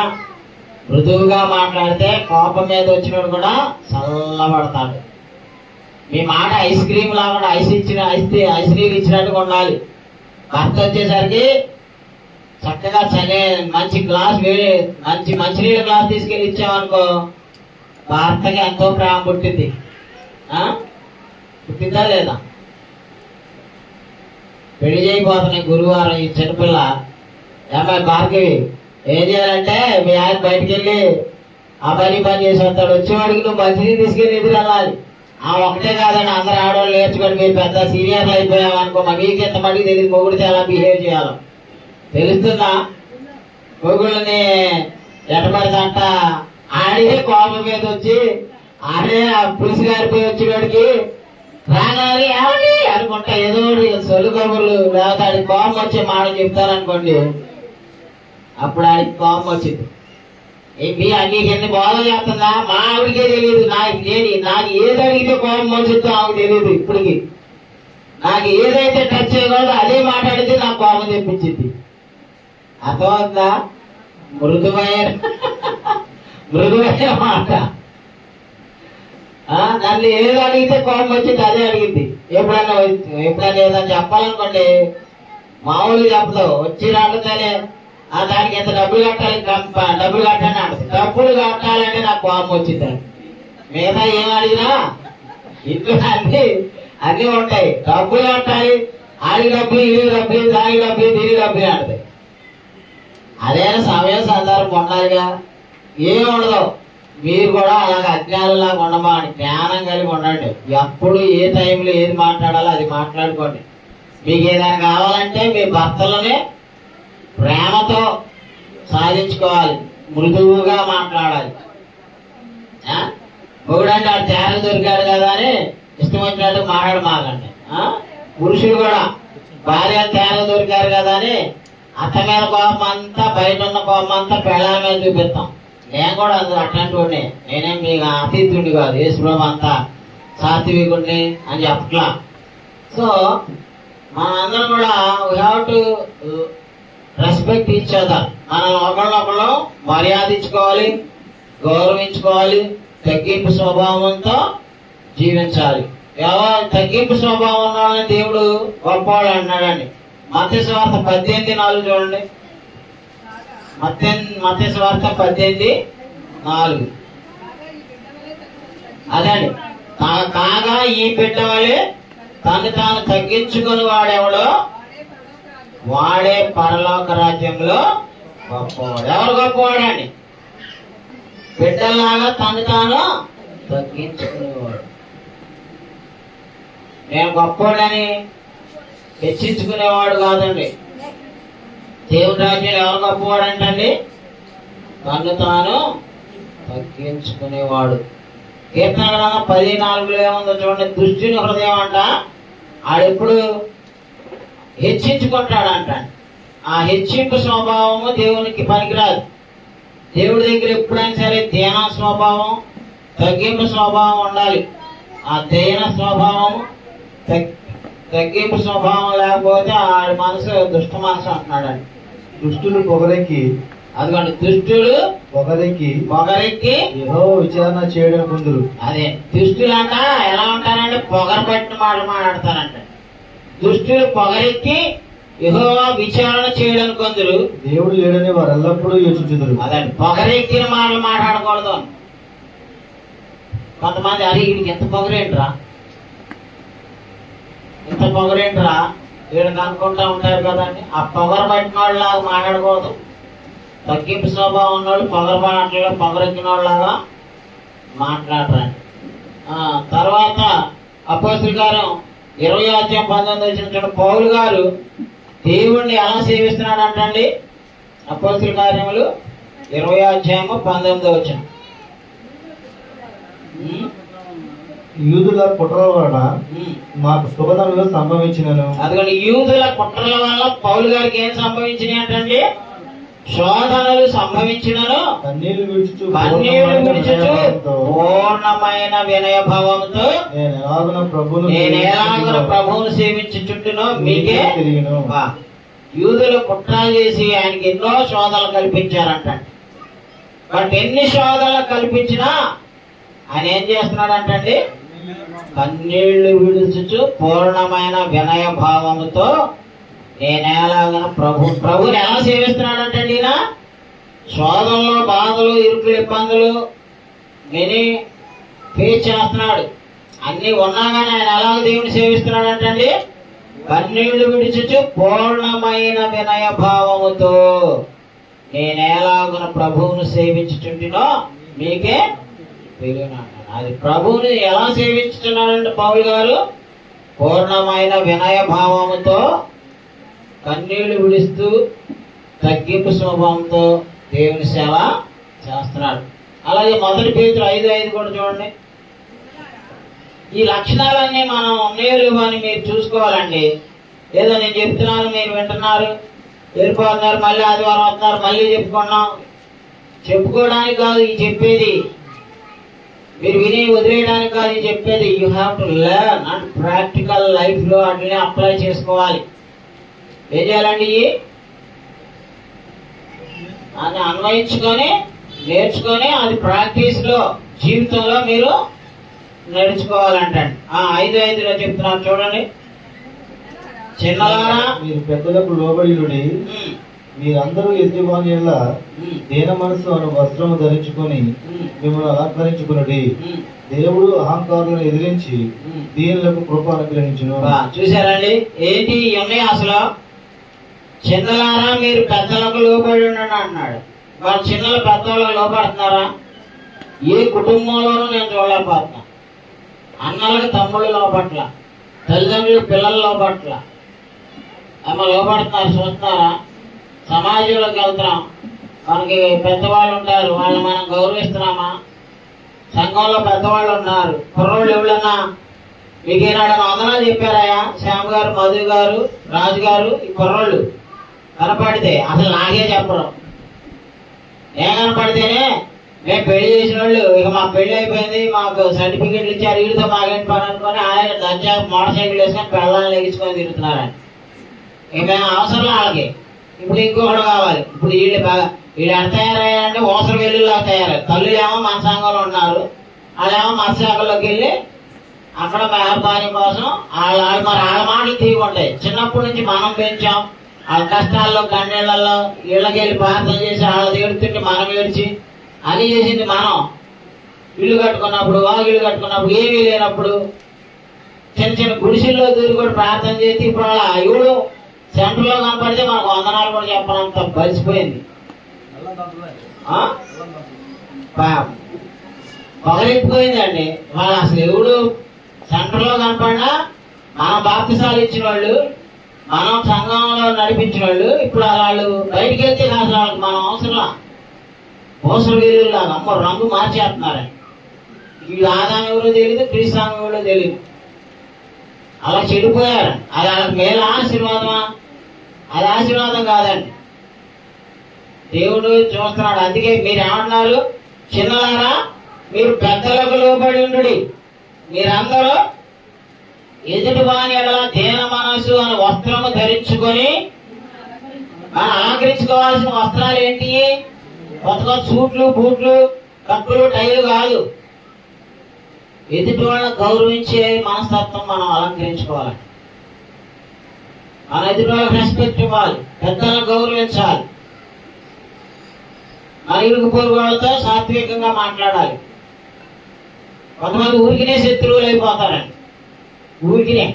మృదువుగా మాట్లాడితే కోపం మీద వచ్చినప్పుడు కూడా చల్లబడతాడు. మీ మాట ఐస్ క్రీమ్ లాగా ఐస్ నీళ్ళు ఇచ్చినట్టుగా ఉండాలి. భర్త వచ్చేసరికి చక్కగా మంచి గ్లాస్ మంచినీళ్ళ గ్లాస్ తీసుకెళ్ళి ఇచ్చామనుకో భర్తకి ఎంతో ప్రేమ పుట్టింది. పుట్టిందా లేదా? పెళ్లి చేయబోతున్నాయి గురువారం ఈ చిన్నపిల్ల ఏమాయి భార్గవి ఏం చేయాలంటే మీ ఆయన బయటికి వెళ్ళి ఆ పని చేసి వస్తాడు. వచ్చేవాడికి నువ్వు మంచిని తీసుకెళ్ళి ఎదురు వెళ్ళాలి. ఆ ఒకటే కాదండి, అందరు ఆడవాళ్ళు నేర్చుకోండి. మీరు పెద్ద సీనియర్లు అయిపోయావు అనుకో, మీకు ఎంత మటుకు తెలియదు మొగుడితే ఎలా బిహేవ్ చేయాలో తెలుస్తుందా? మొగుళ్ళని ఎటపడిదంట ఆడే కోపం మీద వచ్చి ఆడే పులుసు గారిపోయి వచ్చేవాడికి రాగాలి ఏమండి అనుకుంటా ఏదో సొలు కబుర్లు లేకపోతే ఆడికి కోపం వచ్చే మాట చెప్తారనుకోండి, అప్పుడు ఆడికి కోపం వచ్చింది. నీకు ఎన్ని బోధలు చేస్తుందా? మా ఆవిడికే తెలియదు. నాకు ఏది అడిగితే కోపం వచ్చిందో ఆమెకు తెలియదు. ఇప్పటికి నాకు ఏదైతే టచ్ చేయకూడదు అదే మాట్లాడితే నాకు కోపం తెప్పించింది. అర్థమవుతుందా? మృదువైన మాట. నన్ను ఏది అడిగితే కోపం వచ్చింది అదే అడిగింది. ఎప్పుడైనా ఏదైనా చెప్పాలనుకోండి మామూలుగా చెప్పదు. వచ్చి రాకపోతేనే దానికి ఎంత డబ్బులు కట్టాలి అంటది. డబ్బులు కట్టాలంటే నాకు కోపం వచ్చింది. మిగతా ఏం అడిగినా ఇంట్లో అన్ని ఉంటాయి. డబ్బులు కట్టాలి, ఆడి డబ్బులు ఇల్లు డబ్బులు దాని డబ్బులు దీని డబ్బులు అంటది. అదేనా సమయం సందర్భం ఉండాలిగా. ఏమి ఉండదు. మీరు కూడా అలాగ అజ్ఞానంలాగా ఉండమని జ్ఞానం కలిగి ఉండండి. ఎప్పుడు ఏ టైంలో ఏది మాట్లాడాలో అది మాట్లాడుకోండి. మీకు ఏదైనా కావాలంటే మీ భర్తలోనే ప్రేమతో సాధించుకోవాలి. మృదువుగా మాట్లాడాలి. మొగుడంటే ఆడు తేర దొరికాడు కదా అని ఇష్టం వచ్చినట్టు మాట్లాడమాకండి. పురుషులు కూడా భార్య తేర దొరికారు కదా అని అత్త మీద కోపం అంతా బయట ఉన్న కోపం అంతా పెళ్ళాల మీద చూపిస్తాం. నేను కూడా అందులో అట్లాంటి వాడిని. నేనేం మీకు అతీతుడి కాదు, యేసుప్రభు అంతా సాత్వికుడిని అని చెప్పట్లా. సో మనందరం కూడా we have to respect each other. మనం ఒకళ్ళొకళ్ళు మర్యాద ఇచ్చుకోవాలి, గౌరవించుకోవాలి, తగ్గింపు స్వభావంతో జీవించాలి. ఎవరు తగ్గింపు స్వభావం ఉన్నాడని దేవుడు గొప్పవాడు అన్నాడండి. మత్తయి సువార్త 18:4 చూడండి. మత్తయి సువార్త 18:4. అదండి. కాగా ఈ బిడ్డ వలె తను తాను తగ్గించుకుని వాడెవడో వాడే పరలోక రాజ్యంలో గొప్పవాడు. ఎవరు గొప్పవాడండి? బిడ్డలాగా తను తాను తగ్గించుకునేవాడు. నేను గొప్పవాడని హెచ్చించుకునేవాడు కాదండి. దేవుని రాజ్యంలో ఎవరు గొప్పవాడు అంటండి? తను తాను తగ్గించుకునేవాడు. కీర్తన గ్రంథం 14:4 ఏముందో చూడండి. దుష్టుని హృదయం అంట ఆడెప్పుడు హెచ్చించుకుంటాడంట. ఆ హెచ్చింపు స్వభావము దేవునికి పనికిరాదు. దేవుడి దగ్గర ఎప్పుడైనా సరే దీన స్వభావం, తగ్గింపు స్వభావం ఉండాలి. ఆ దీన స్వభావం, తగ్గింపు స్వభావం లేకపోతే ఆడి మనసు దుష్ట మనసు అంటున్నాడండి. దుష్టులు పొగరెక్కి, అదిగోండి దుష్టుడు పొగరెక్కి యెహోవా విచారణ చేయడం కొందరు. అదే దుష్టులు అంట ఎలా ఉంటారంటే పొగర పట్టిన మాటలు మాట్లాడతారంట. దుష్టులు పొగరెక్కి యెహోవా విచారణ చేయడానికి కొందరు దేవుడు లేడని వారు ఎల్లప్పుడూ యోచించుదురు. అదండి, పొగరెక్కిన మాటలు మాట్లాడకూడదు. కొంతమంది అరే వీడికి ఎంత పొగరేంట్రా, ఎంత పొగరేంట్రా వీడికి అనుకుంటా ఉంటారు కదండి. ఆ పొగర పట్టిన వాళ్ళలాగా మాట్లాడకూడదు. తగ్గింపు స్వభావం ఉన్నవాళ్ళు పొగరెక్కిన వాళ్ళలాగా మాట్లాడరండి. తర్వాత అపోస్తలుల కార్యం 20:19 పౌలు గారు దేవుణ్ణి ఎలా సేవిస్తున్నాడు అంటండి. అపోస్తలుల కార్యములు 20:19. యూదుల కుట్రల వలన మాకు శోధనలు సంభవించినను. అదిగోండి, యూదుల కుట్రల వల్ల పౌలు గారికి ఏం సంభవించినాయి అంటండి? శోధనలు సంభవించినను కన్నీళ్లు విడుచుచు పూర్ణమైన వినయభావంతో నేను ఎలాగున ప్రభువును సేవించుచుంటునో మీకే తెలియను. యూదులు కుట్రలు చేసి ఆయనకి ఎన్నో శోధనలు కల్పించారంట. బట్ ఎన్ని శోధనలు కల్పించినా ఆయన ఏం చేస్తున్నాడంటండి? కన్నీళ్లు విడుచుచు పూర్ణమైన వినయ భావముతో నేనేలాగన ప్రభుని ఎలా సేవిస్తున్నాడంటండి? ఈయన శోధనలు, బాధలు, ఇరుకులు, ఇబ్బందులు విని ఫేస్ చేస్తున్నాడు. అన్ని ఉన్నా కానీ ఆయన ఎలాగ దేవుని సేవిస్తున్నాడంటండి? కన్నీళ్లు విడుచుచు పూర్ణమైన వినయ భావముతో నేనేలాగున ప్రభువును సేవించుచుంటినో మీకే తెలియను. అది ప్రభువుని ఎలా సేవించుతున్నాడంటే పౌలు గారు పూర్ణమైన వినయ భావముతో కన్నీళ్లు విడుస్తూ తగ్గింపు స్వభావంతో దేవుని సేవ చేస్తున్నాడు. అలాగే 1 పేతురు 5:5 కూడా చూడండి. ఈ లక్షణాలన్నీ మనం ఉన్నాయో అని మీరు చూసుకోవాలండి. ఏదో నేను చెప్తున్నాను, మీరు వింటున్నారు, వెళ్ళిపోతున్నారు, మళ్ళీ ఆదివారం వస్తున్నారు, మళ్ళీ చెప్పుకున్నాం. చెప్పుకోవడానికి కాదు ఈ చెప్పేది, మీరు విని వదిలేయడానికి కాదు ఈ చెప్పేది. You have to learn and practical life లో అట్లనే అప్లై చేసుకోవాలి. ఏం చేయాలండి? అది అన్వయించుకొని నేర్చుకొని అది ప్రాక్టీస్ లో జీవితంలో మీరు నడుచుకోవాలంటండి. 5:5 చెప్తున్నాను చూడండి. చిన్నలారా మీరు పెద్దలకు లోబడి మీరందరూ ఎదుటివాని యెడల దీన మనసు అను వస్త్రము ధరించుకొని మిమ్మల్ని అలంకరించుకున్నది. దేవుడు అహంకారులను ఎదిరించి దీనులకు కృప అనుగ్రహించును. చూసారండి ఏంటి ఉన్నాయి అసలు? చిన్నలారా మీరు పెద్దలకు లోబడి ఉండండి అన్నాడు. వాళ్ళు చిన్నలు పెద్దవాళ్ళకు లోపడుతున్నారా? ఏ కుటుంబంలోనూ నేను చూడలేకపోతున్నా. అన్నలకు తమ్ముళ్ళు లోపట్ల, తల్లిదండ్రులు పిల్లల లోపట్ల లోపడుతున్నారు. చూస్తున్నారా? సమాజంలోకి వెళ్తున్నాం, మనకి పెద్దవాళ్ళు ఉంటారు, వాళ్ళని మనం గౌరవిస్తున్నామా? సంఘంలో పెద్దవాళ్ళు ఉన్నారు, కుర్రోళ్ళు ఎవరన్నా మీకు ఏనాడన్నా వందనాలు చెప్పారాయా? శ్యామ్ గారు, మధు గారు, రాజు గారు, ఈ కుర్రోళ్ళు కనపడితే అసలు నాకే చెప్పరు. నేను కనపడితేనే మేము పెళ్లి చేసిన వాళ్ళు ఇక మా పెళ్లి అయిపోయింది, మాకు సర్టిఫికెట్లు ఇచ్చారు, వీళ్ళతో మాకేంటి పని అనుకొని ఆయన దర్జా మోటార్ సైకిల్ వేసుకొని పిల్లల్ని లెగించుకొని తిరుగుతున్నారని. ఇక మేము అవసరం వాళ్ళకి. ఇప్పుడు ఇంకొకటి కావాలి. ఇప్పుడు వీళ్ళు ఎంత తయారయ్యారంటే ఓసరు వెల్లులా తయారయ్యారు. తల్లులు ఏమో మన సంఘంలో ఉన్నారు, వాళ్ళేమో మన శాఖలోకి వెళ్ళి అక్కడ వ్యాపారం కోసం మరి వాళ్ళ మాటలు తీయకుంటాయి. చిన్నప్పటి నుంచి మనం పెంచాం, వాళ్ళ కష్టాల్లో కన్నీళ్లలో ఇళ్ళకెళ్ళి ప్రార్థన చేసి వాళ్ళ ఏడుతుంటే మనం ఏడ్చి అని చేసింది మనం. ఇల్లు కట్టుకున్నప్పుడు, వాగిళ్ళు కట్టుకున్నప్పుడు, ఏమీ లేనప్పుడు చిన్న చిన్న గుడిసెల్లో దూరి కూడా ప్రార్థన చేసి ఇప్పుడు అలా ఎవడు సెంటర్లో కనపడితే మనకు వందనాలు కూడా చెప్పనంత బలిసిపోయింది. పగలెత్తిపోయిందండి. వాళ్ళు అసలు ఎవడు సెంటర్లో కనపడినా మనం బాప్తిసాలు ఇచ్చిన వాళ్ళు, మనం సంఘంలో నడిపించిన వాళ్ళు ఇప్పుడు వాళ్ళు బయటికి వెళ్తే అసలు వాళ్ళకి మనం అవసరంలా మోసలు వీరులాగా అమ్మ రంగు మార్చేస్తున్నారని. వీళ్ళు ఆదాయం ఎవరో తెలియదు, క్రీస్తాంగం ఎవరో తెలియదు. అలా చెడిపోయారు. అది వాళ్ళకి మేలు ఆశీర్వాదమా? అది ఆశీర్వాదం కాదండి. దేవుడు చూస్తున్నాడు. అందుకే మీరు ఏమంటున్నారు? చిన్నలారా మీరు పెద్దలకు లోబడి ఉండు. మీరందరూ ఎదుటి వాని ఎడల దీన మనసు అనే వస్త్రము ధరించుకొని, మనం అలంకరించుకోవాల్సిన వస్త్రాలు ఏంటి? కొత్తగా సూట్లు, బూట్లు, కప్పులు, టైలు కాదు. ఎదుటి వాళ్ళని గౌరవించే మనస్తత్వం మనం అలంకరించుకోవాలి. మన ఎదుటి రెస్పెక్ట్ ఇవ్వాలి, పెద్దలను గౌరవించాలి, మన ఇరుగు పొరుగు వాళ్ళతో సాత్వికంగా మాట్లాడాలి. కొంతమంది ఊరికినే శత్రువులు అయిపోతారండి. ఊరికినే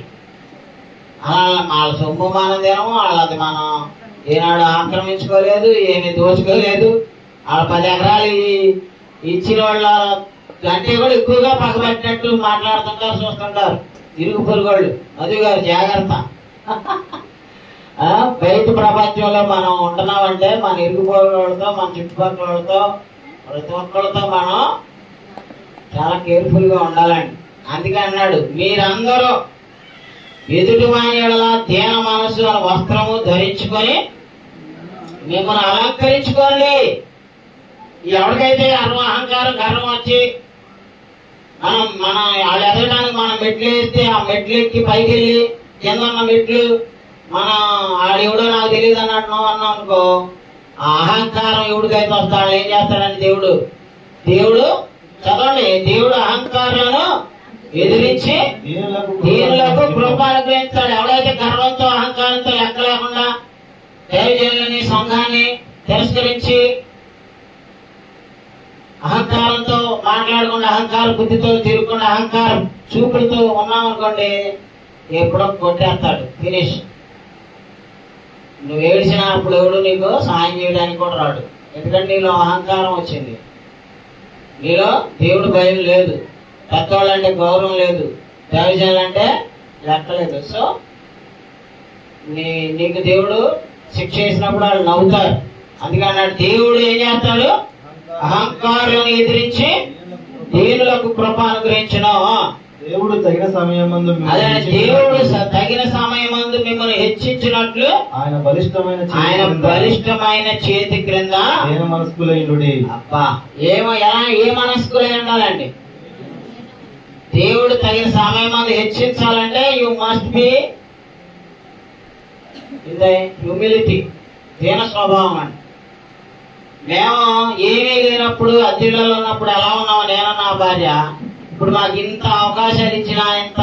వాళ్ళ సొమ్ము మనం తినము, వాళ్ళది మనం ఈనాడు ఆక్రమించుకోలేదు, ఏమి దోచుకోలేదు. వాళ్ళ 10 ఎకరాలు ఇచ్చిన వాళ్ళ కంటే కూడా ఎక్కువగా పగబట్టినట్టు మాట్లాడుతుంటారు, చూస్తుంటారు ఇరుగు పొరుగు వాళ్ళు. మధు గారు జాగ్రత్త. బయట ప్రపంచంలో మనం ఉంటున్నామంటే మన ఇరుగు పొరుగు వాళ్ళతో, మన చుట్టుపక్కల వాళ్ళతో, ప్రతి ఒక్కరితో మనం చాలా కేర్ఫుల్ గా ఉండాలండి. అందుకే అన్నాడు, మీరందరూ ఎదుటి వాని ఎడల దీన మనసు అనే వస్త్రము ధరించుకొని మిమ్మల్ని అలంకరించుకోండి. ఎవరికైతే అహంకారం గర్వం వచ్చి మన వాళ్ళు ఎదగడానికి మనం మెట్లు వేస్తే ఆ మెట్లు ఎక్కి పైకి వెళ్ళి కింద ఉన్న మెట్లు మనం ఆడెవడో నాకు తెలియదు అన్నట్టు అన్నాం అనుకో, ఆ అహంకారం ఎవడికైతే వస్తాడు ఏం చేస్తాడని దేవుడు చదవండి, దేవుడు అహంకారాలను ఎదిరించి దీనులకు కృప అనుగ్రహిస్తాడు. ఎవడైతే గర్వంతో అహంకారంతో లెక్క లేకుండా దైవజనులని సంఘాన్ని తిరస్కరించి అహంకారంతో మాట్లాడకుండా, అహంకార బుద్ధితో తిరగకుండా, అహంకారం చూపులతో ఉన్నామనుకోండి, ఎప్పుడో కొట్టేస్తాడు, ఫినిష్. నువ్వు ఏడిచినా అప్పుడు ఎవడు నీకు సహాయం చేయడానికి కూడా రాడు. ఎందుకంటే నీలో అహంకారం వచ్చింది, నీలో దేవుడు భయం లేదు, పెద్దవాళ్ళంటే గౌరవం లేదు, దైవజనులంటే లెక్కలేదు. సో నీకు దేవుడు శిక్ష చేసినప్పుడు వాళ్ళు నవ్వుతారు. అందుకని అన్నాడు, దేవుడు ఏం చేస్తాడు, అహంకారాన్ని ఎదిరించి దీనులకు కృప అనుగ్రహించును. దేవుడు తగిన సమయమందు అదే దేవుడు తగిన సమయమందు మిమ్మల్ని హెచ్చించినట్లు ఆయన బలిష్టమైన చేతి క్రింద మనస్కులైండుడి. అబ్బా ఏ మనస్కులై ఉండాలండి? దేవుడు తగిన సమయమందు హెచ్చించాలంటే you must be in the humility, దీన స్వభావం అండి. మేము ఏమీ లేనప్పుడు అద్దెలలో ఉన్నప్పుడు ఎలా ఉన్నాము నేను నా భార్య, ఇప్పుడు మాకు ఇంత అవకాశాలు ఇచ్చినా, ఇంత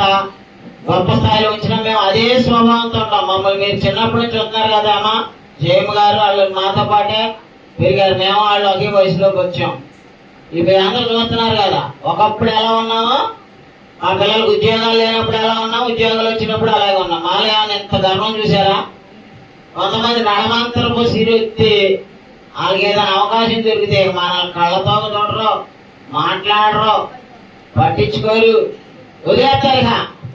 గొప్ప స్థాయిలో వచ్చినా మేము అదే స్వభావంతో ఉంటాం. మమ్మల్ని మీరు చిన్నప్పటి నుంచి వస్తున్నారు కదా అమ్మా, జయమ్మ గారు వాళ్ళు మాతో పాటే పెరిగారు, మేము వాళ్ళు ఒకే వయసులోకి వచ్చాం. ఇప్పుడు అందరూ చూస్తున్నారు కదా, ఒకప్పుడు ఎలా ఉన్నామో, మా పిల్లలకు ఉద్యోగాలు లేనప్పుడు ఎలా ఉన్నాం, ఉద్యోగాలు వచ్చినప్పుడు అలాగే ఉన్నాం. మాలో ఏమైనా ఎంత గర్వం చూసారా? కొంతమంది నడమంతరపు సిరెత్తి వాళ్ళకి ఏదైనా అవకాశం దొరికితే మన కళ్ళతో చూడరు, మాట్లాడరు, పట్టించుకోరు, వదిలేస్తారు. ఇక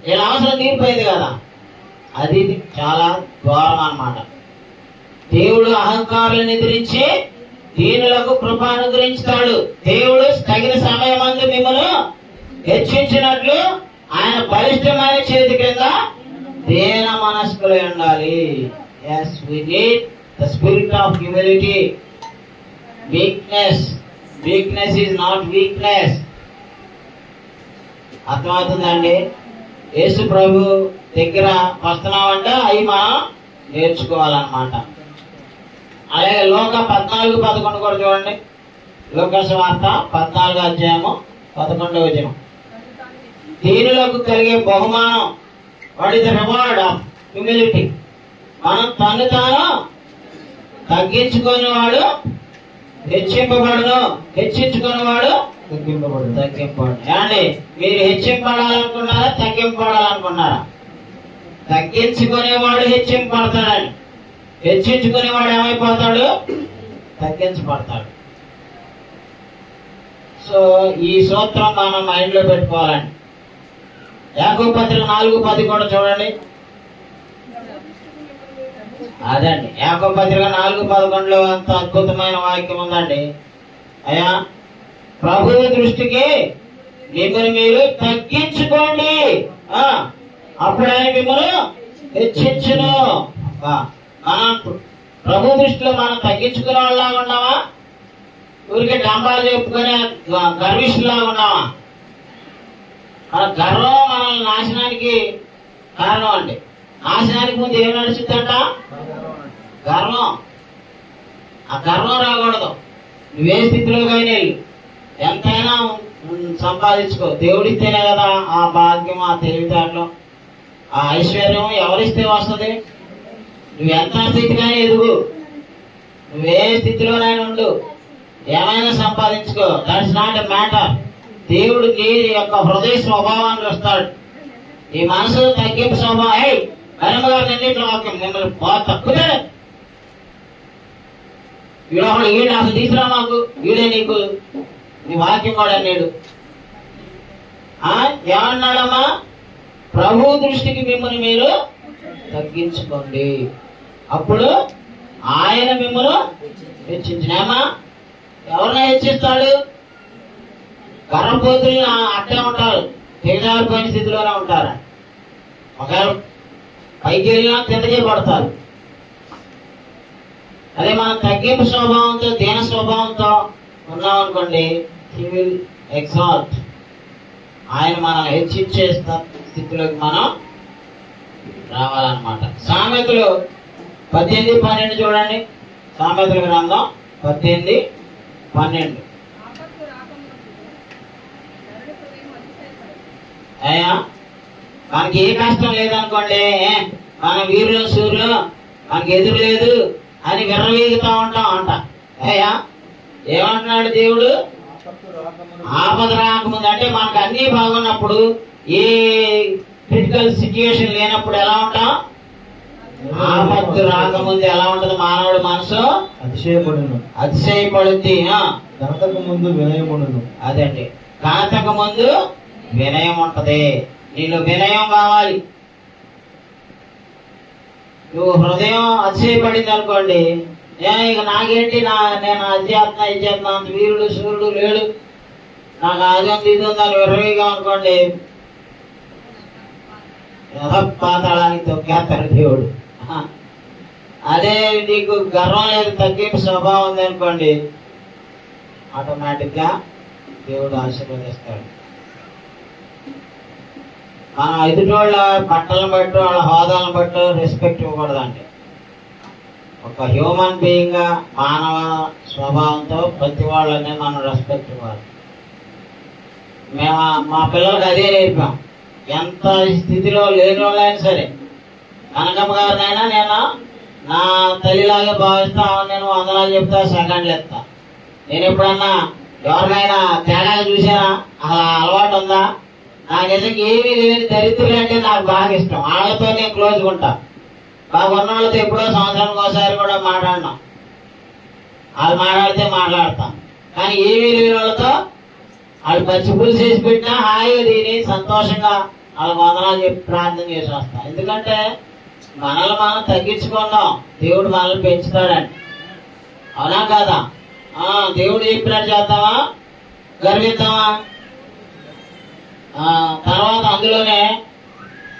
వీళ్ళ అవసరం తీరిపోయింది కదా. అది చాలా ఘోరం అన్నమాట. దేవుడు అహంకారులను ఎదిరించి దీనులకు కృప అనుగ్రహించుతాడు. దేవుడు తగిన సమయమందు మిమ్మల్ని హెచ్చించినట్లు ఆయన బలిష్టమైన చేతి క్రింద దీన మనస్కులై ఉండాలి. Yes, we need the spirit of humility. Weakness is not weakness. అర్థమవుతుందండి? యేసు ప్రభు దగ్గర వస్తున్నామంటే అవి మనం నేర్చుకోవాలన్నమాట. అలాగే లోక 14:11 కూడా చూడండి. లోకాసు వార్త 14వ అధ్యాయము 11వ వచనం. దీనులకు కలిగే బహుమానం, what is the reward of humility? మనం తను తాను తగ్గించుకునేవాడు హెచ్చింపబడును, హెచ్చించుకునేవాడు తగ్గింపబడు. ఏమండి, మీరు హెచ్చింపడాలనుకున్నారా, తగ్గింపడాలనుకున్నారా? తగ్గించుకునేవాడు హెచ్చింపడతాడని, హెచ్చించుకునేవాడు ఏమైపోతాడు? తగ్గించబడతాడు. సో ఈ సూత్రం మనం మైండ్ లో పెట్టుకోవాలండి. యాకోబు పత్రిక 4:10 కూడా చూడండి. అదండి, యాకోబు పత్రిక 4:11 అంత అద్భుతమైన వాక్యం ఉందండి. అయ్యా, ప్రభువు దృష్టికి మిమ్మల్ని మీరు తగ్గించుకోండి, అప్పుడు ఆయన మిమ్మల్ని హెచ్చించును. మనం ప్రభు దృష్టిలో మనం తగ్గించుకునే వాళ్ళలాగా ఉన్నావా? ఊరికే డంబాలు చెప్పుకునే గర్విష్ఠులాగా ఉన్నావా? మన గర్వం మనల్ని నాశనానికి కారణం అండి. నాశనానికి ముందు ఏం నడుస్తుందంట? గర్వం. ఆ గర్వం రాకూడదు. నువ్వే స్థితిలోకైనా వెళ్ళు, ఎంతైనా సంపాదించుకో. దేవుడిస్తేనే కదా ఆ భాగ్యం, ఆ తెలివితేటలు, ఆ ఐశ్వర్యం ఎవరిస్తే వస్తుంది? నువ్వు ఎంత స్థితిగానే ఎదుగు, నువ్వే స్థితిలోనైనా ఉండు, ఏమైనా సంపాదించుకో, దట్స్ నాట్ ఎ మ్యాటర్. దేవుడు నీ యొక్క హృదయ స్వభావాన్ని వస్తాడు. ఈ మనసు తగ్గింపు స్వభావం, వెనమగారు అన్నింటిలో వాక్యం మిమ్మల్ని తక్కువే, వీడు అసలు తీసుకురా మాకు, వీడే నీకు నీ వాక్యం కూడా అన్నాడు. ఏమన్నాడమ్మా? ప్రభు దృష్టికి మిమ్మల్ని మీరు తగ్గించుకోండి, అప్పుడు ఆయన మిమ్మల్ని హెచ్చించినామా. ఎవరిని హెచ్చిస్తాడు? గర్భపోతులు అట్టే ఉంటారు, దిగజారిపోయిన స్థితిలోనే ఉంటారు. ఒకవేళ పైకి వెళ్ళినా కిందకే పడతారు. అదే మనం తగ్గింపు స్వభావంతో, దీన స్వభావంతో ఉన్నాం అనుకోండి, హీ విల్ ఎగ్జాల్ట్, ఆయన మనం హెచ్చించే స్థితిలోకి మనం రావాలన్నమాట. సామెతలు 18:12 చూడండి. సామెతల గ్రంథం 18:12. అయ్యా మనకి ఏ కష్టం లేదనుకోండి, మన వీరులు సూర్యులు మనకి ఎదురు లేదు అని విర్రవీగుతా ఉంటాం అంట. అయ్యా ఏమంటున్నాడు దేవుడు? ఆపద రాకముందు, అంటే మనకు అన్ని బాగున్నప్పుడు, ఏ క్రిటికల్ సిచ్యుయేషన్ లేనప్పుడు ఎలా ఉంటాం? ఆపత్తు రాకముందు ఎలా ఉంటది మానవుడు మనసు? అతిశయపడుద్ది. ఘనతకు ముందు వినయముండును. అదండి, ఘనతకు ముందు వినయం ఉంటది. నీలో వినయం కావాలి. నువ్వు హృదయం అతిశయపడింది అనుకోండి, ఇక నాకేంటి, నేను అధ్యాత్మ ఇచ్చేత్న, అంత వీరుడు సూర్యుడు లేడు, నాకు అది ఉంది ఇది ఉంది అని విర్రవీగా అనుకోండి, పాతాళానికి తొక్కేస్తాడు దేవుడు. అదే నీకు గర్వం లేదు, తగ్గింపు స్వభావం ఉంది అనుకోండి, ఆటోమేటిక్ గా దేవుడు ఆశీర్వదిస్తాడు. మనం ఎదుటోళ్ళ బట్టలను బట్టి, వాళ్ళ హోదాలను బట్టి రెస్పెక్ట్ ఇవ్వకూడదండి. ఒక హ్యూమన్ బీయింగ్ గా, మానవ స్వభావంతో ప్రతి వాళ్ళని మనం రెస్పెక్ట్ ఇవ్వాలి. మేము మా పిల్లలకు అదే నేర్పాం. ఎంత స్థితిలో లేని వాళ్ళైనా సరే, కనకమ్మ గారినైనా నేను నా తల్లిలాగే భావిస్తా, నేను వందనాలు చెప్తా, సెకండ్లు ఎత్తా. నేను ఎప్పుడన్నా ఎవరినైనా తేడాగా చూసానా? అలా అలవాటు ఉందా? నాకు నిజంగా ఏమీ లేని దరిద్రులు అంటే నాకు బాగా ఇష్టం. వాళ్ళతో నేను క్లోజ్గా ఉంటా. బాగా ఉన్న వాళ్ళతో ఎప్పుడో సంవత్సరానికి ఒకసారి కూడా మాట్లాడినాం. వాళ్ళు మాట్లాడితే మాట్లాడతాం, కానీ ఏమీ లేని వాళ్ళతో వాళ్ళు పచ్చి పులుసు చేసి పెట్టినా హాయిగా తిని సంతోషంగా వాళ్ళకి వందనాలు చెప్పి ప్రార్థన చేసి వస్తాం. ఎందుకంటే మనల్ని మనం తగ్గించుకుందాం, దేవుడు మనల్ని పెంచుతాడండి. అవునా కాదా? దేవుడు చెప్పినట్టు చేద్దామా, గర్విద్దామా? తర్వాత అందులోనే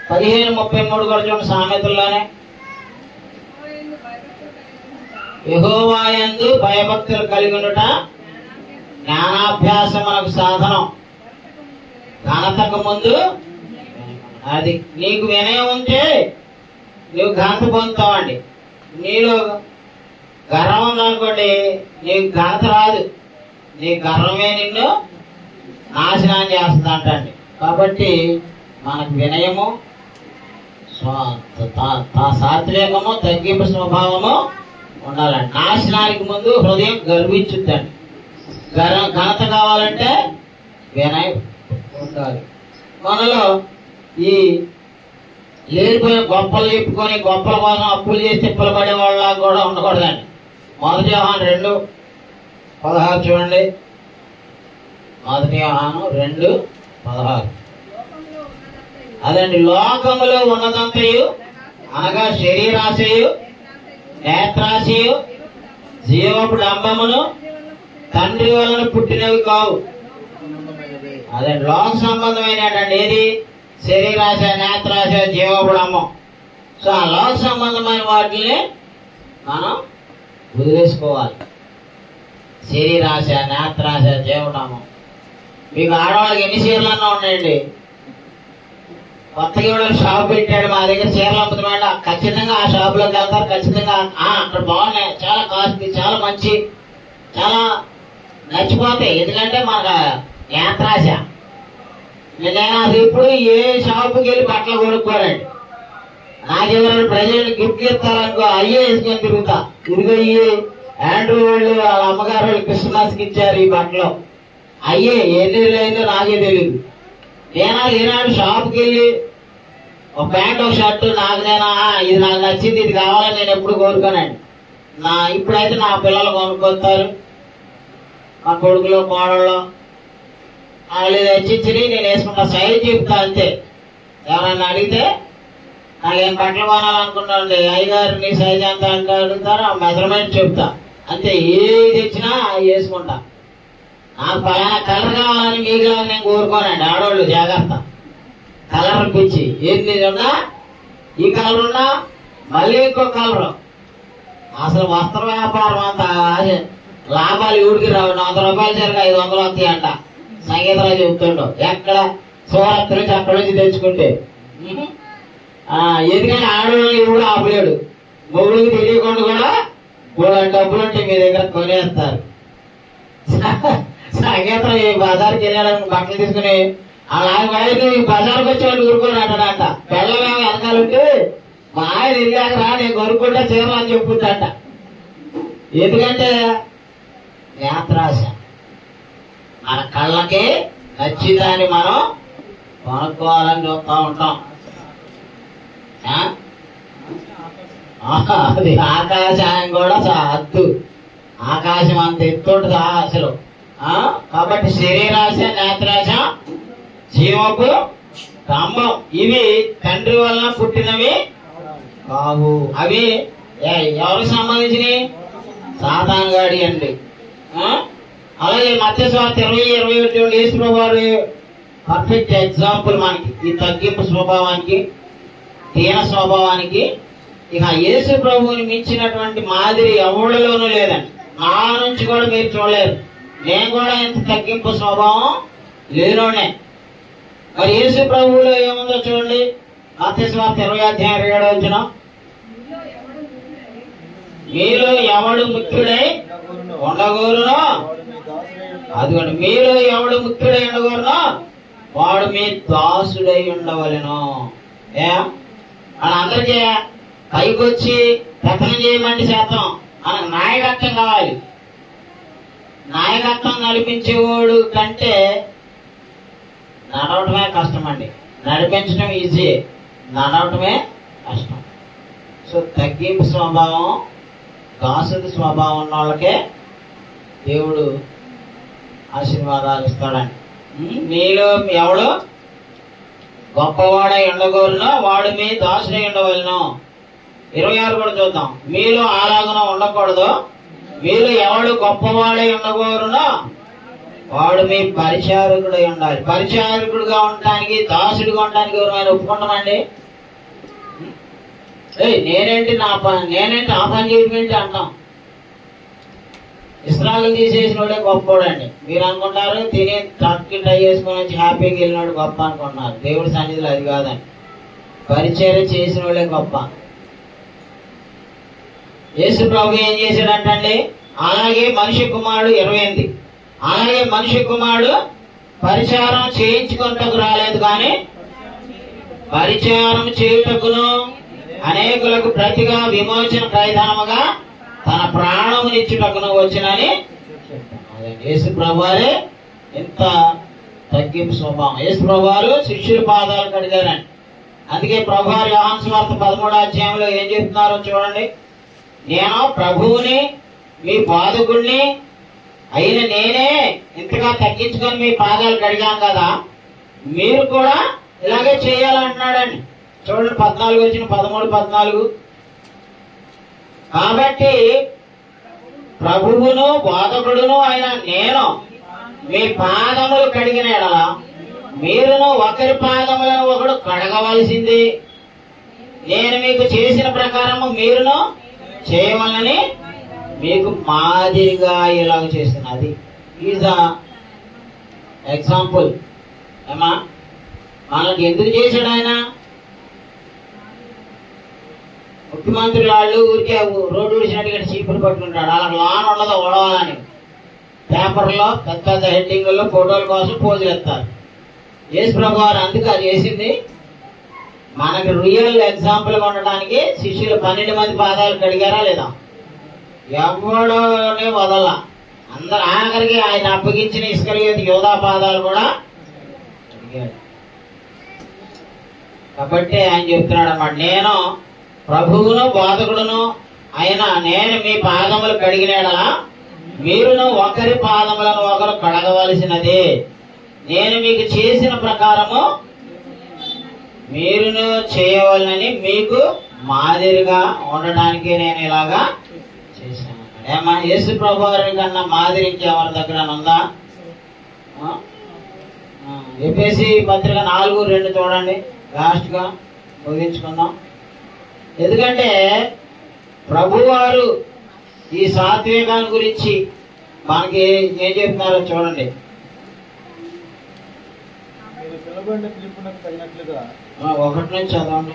15:33 కూడా చూడండి. సామెతల్లోనే యెహోవాయందు భయభక్తులు కలిగి ఉండుట జ్ఞానాభ్యాసం మనకు సాధనం. ఘనతకు ముందు అది నీకు వినయం ఉంటే నువ్వు ఘనత పొందుతావండి. నీలో గర్వం ఉందనుకోండి, నీకు ఘనత రాదు. నీ గర్వమే నిన్ను నాశనం చేస్తుంది అంటండి. కాబట్టి మనకు వినయము, సాత్వికము, తగ్గింపు స్వభావము ఉండాలండి. నాశనానికి ముందు హృదయం గర్వించుద్దండి. ఘనత కావాలంటే వినయం ఉండాలి. మనలో ఈ లేనిపోయిన గొప్పలు చెప్పుకొని గొప్పల కోసం అప్పులు చేసి తిప్పలు పడే వాళ్ళ కూడా ఉండకూడదండి. 1 యోహాను 2:16 చూడండి. 1 యోహాను 2:16. అదండి, లోకములో ఉన్నదంతయు అనగా శరీరాశయు, నేత్రాశయు, జీవపు డంబమును తండ్రి వలన పుట్టినవి కావు. అదే లోక సంబంధమైనటువంటి ఏది? శరీరాశ, నేత్రాశ, జీవపు డంబం. సో ఆ లోక సంబంధమైన వాటిని మనం వదిలేసుకోవాలి. శరీరాశ, నేత్రాశ, జీవడంబం. మీకు ఆడవాళ్ళకి ఎన్ని చీరలు అన్నా ఉన్నాయండి. కొత్తగా కూడా షాప్ పెట్టాడు, మా దగ్గర చీరలు అమ్ముతున్నాడు, ఖచ్చితంగా ఆ షాప్ లోకి వెళ్తారు. ఖచ్చితంగా అక్కడ బాగున్నాయి, చాలా కాస్ట్లీ, చాలా మంచి, చాలా నచ్చిపోతాయి. ఎందుకంటే మనకు నేత్రాశ. నేను అసలు ఇప్పుడు ఏ షాపుకి వెళ్ళి బట్టలు కొనుక్కోరండి. నాకెవరైనా ప్రజలు గిఫ్ట్ ఇస్తారనుకో అయ్యే వేసుకొని తిరుగుతా. ఇదిగో ఈ ఆండ్రూ వాళ్ళు వాళ్ళ అమ్మగారు వాళ్ళు క్రిస్మస్ కి ఇచ్చారు ఈ బట్టలు, అయ్యే ఎన్ని అయిందో నాకే తెలియదు. నేనా ఈనాడు షాప్కి వెళ్ళి ఒక ప్యాంట్ ఒక షర్టు ఇది నాకు నచ్చింది, ఇది కావాలని నేను ఎప్పుడు కోరుకోనండి. ఇప్పుడైతే నా పిల్లలు కొనుక్కొస్తారు, మా కొడుకులు కోడళ్ళు వాళ్ళు తెచ్చిచ్చి నేను వేసుకుంటా, సైజ్ చెప్తా అంతే. ఎవరైనా అడిగితే నాకేం బట్టలు కొనాలనుకున్నాండి, అయ్యగారు నీ సైజ్ ఎంత అంటే అడుగుతారు, ఆ మెజర్మెంట్ చెప్తా అంతే. ఏది తెచ్చినా వేసుకుంటా. నాకు పలానా కలర్ కావాలని మీకు నేను కోరుకోనండి. ఆడవాళ్ళు జాగ్రత్త, కలర్ పిచ్చి. ఏది ఉన్నా ఈ కలర్ ఉన్నా మళ్ళీ ఇంకో కలరు. అసలు వస్త్ర వ్యాపారం అంత లాభాలు ఊడికి రావు. 100 రూపాయలు సరిగ్గా 500 వస్తాయి అంట సంగీతరావు చెబుతుండో. ఎక్కడ సూరత్ నుంచి అక్కడి నుంచి తెచ్చుకుంటే. ఎందుకని ఆడవాళ్ళని కూడా ఆపలేడు, మొగుడికి తెలియకుండా కూడా డబ్బులు ఉంటే మీ దగ్గర కొనేస్తారు. సంగీతం ఈ బజార్కి వెళ్ళాడని బట్టలు తీసుకుని అలా ఈ బజార్కి వచ్చేవాళ్ళు ఊరుకొని అంటాడంట. పెళ్ళమేమో వెనకాలంటే మా ఆయన వెళ్ళాక రా నేను కొనుక్కుంటా చీరలు అని చెప్పుకుంటాట. ఎందుకంటే నేత్రాశ. మన కళ్ళకి నచ్చిందని మనం కొనుక్కోవాలని చూస్తూ ఉంటాం. అది ఆకాశం కూడా హద్దు, ఆకాశం అంత ఎత్తుంటది అసలు. కాబట్టి శరీరాశ నేత్రాశ జీవపు స్తంభం ఇవి తండ్రి వలన పుట్టినవి కావు. అవి ఎవరికి సంబంధించినవి? సాతాను గాడి అండి. అలాగే మత్తయి సువార్త 20:21 యేసు వారు పర్ఫెక్ట్ ఎగ్జాంపుల్ మనకి ఈ తగ్గింపు స్వభావానికి, దీన స్వభావానికి. ఇక యేసు ప్రభువుని మించినటువంటి మాదిరి ఎవరిలోనూ లేదండి. నా నుంచి కూడా మీరు చూడలేరు. నేను కూడా ఇంత తగ్గింపు స్వభావం లేనోనే. మరి యేసు ప్రభువులో ఏముందో చూడండి. మత్తయి సువార్త 20:27 మీలో ఎవడు ముఖ్యుడై ఉండగోరునో, అదిగోండి మీలో ఎవడు ముఖ్యుడై ఉండగోరునో వాడు మీ దాసుడై ఉండవలెను. అందరికీ పైకి వచ్చి రచన చేయమండి శాతం మనకు నాయకత్వం కావాలి. నాయకత్వం నడిపించేవాడు కంటే నడవటమే కష్టం అండి. నడిపించడం ఈజీ, నడవటమే కష్టం. సో తగ్గింపు స్వభావం, దాసుడి స్వభావం ఉన్న వాళ్ళకే దేవుడు ఆశీర్వాదాలు ఇస్తాడండి. మీలో ఎవడు గొప్పవాడై ఉండగోరునో వాడు మీ దాసుడై ఉండవలెను. 26 కూడా చూద్దాం. మీలో అలాగనో ఉండకూడదు. మీలో ఎవడు గొప్పవాడై ఉండగోరునో వాడు మీ పరిచారకుడై ఉండాలి. పరిచారకుడుగా ఉండటానికి, దాసుడిగా ఉండటానికి ఎవరైనా ఒప్పుకుంటామండి? నేనేంటి ఆ పని చేయడం ఏంటి అంటాం. ఇస్రాయలు తీసేసిన వాడే గొప్పవాడండి. మీరు అనుకుంటారు తిని ట్రక్కి ట్రై చేసుకుని వచ్చి హ్యాపీగా వెళ్ళినాడు గొప్ప అనుకుంటున్నారు. దేవుడి సన్నిధిలో అది కాదండి. పరిచర్య చేసిన వాళ్ళే గొప్ప. యేసు ప్రభు ఏం చేశాడంటండి, అలాగే మనిషి కుమారుడు 28 అలాగే మనిషి కుమారుడు పరిచారం చేయించుకుంటకు రాలేదు కానీ పరిచారం చేయుటకును అనేకులకు ప్రతిగా విమోచన ప్రయత్నముగా తన ప్రాణమునిచ్చుటకును వచ్చినని యేసు ప్రభువారే ఎంత తగ్గింపు స్వభావం. యేసు ప్రభువారు శిష్యుల పాదాలు కడిగారండి. అందుకే ప్రభువారు యోహాను సువార్త 13వ ఏం చెప్తున్నారో చూడండి. నేను ప్రభువుని మీ బాధకుడిని అయిన నేనే ఇంతగా తగ్గించుకొని మీ పాదాలు కడిగాను కదా, మీరు కూడా ఇలాగే చేయాలంటున్నాడండి. చూడండి 13:14. కాబట్టి ప్రభువును బాధకుడును అయిన నేను మీ పాదములు కడిగిన ఎడల మీరును ఒకరి పాదములను ఒకడు కడగవలసింది. నేను మీకు చేసిన ప్రకారము మీరును చేయవలని మీకు మాదిరిగా ఇలాగ చేస్తున్నది. Is example. ఏమా మనకి ఎందుకు చేశాడు ఆయన? ముఖ్యమంత్రులు వాళ్ళు ఊరికే రోడ్డు విడిచినట్టు ఇక్కడ చీపులు పట్టుకుంటాడు. అలా లాన్ ఉండదు ఓడవాలని. పేపర్లో పెద్ద పెద్ద హెడ్డింగుల్లో ఫోటోల కోసం పోజులు ఎత్తారు. యేసు ప్రభు వారు అందుకు అది చేసింది మనకి రియల్ ఎగ్జాంపుల్ గా ఉండడానికి శిష్యులు 12 మంది పాదాలు కడిగారా లేదా? ఎవడోనే వదల. అందరు ఆఖరికి ఆయన అప్పగించిన ఇస్కరియోతు యోధా పాదాలు కూడా కడిగాడు. కాబట్టి ఆయన చెప్తున్నాడు అన్నమాట, నేను ప్రభువును బోధకుడును అయినా నేను మీ పాదములు కడిగినాడలా మీరును ఒకరి పాదములను ఒకరు కడగవలసినదే. నేను మీకు చేసిన ప్రకారము మీరును చేయవలనని మీకు మాదిరిగా ఉండడానికి నేను ఇలాగా చేశాను. ఏమా యేసు ప్రభు వారి కన్నా మాదిరి ఇంకెవరి దగ్గర ఉందా? ఎఫెసీ పత్రిక 4:2 చూడండి, లాస్ట్ గా ముగించుకుందాం. ఎందుకంటే ప్రభువారు ఈ సాత్వికాన్ని గురించి మనకి ఏం చెప్తున్నారో చూడండి. ఒకటి నుంచి చదవండి.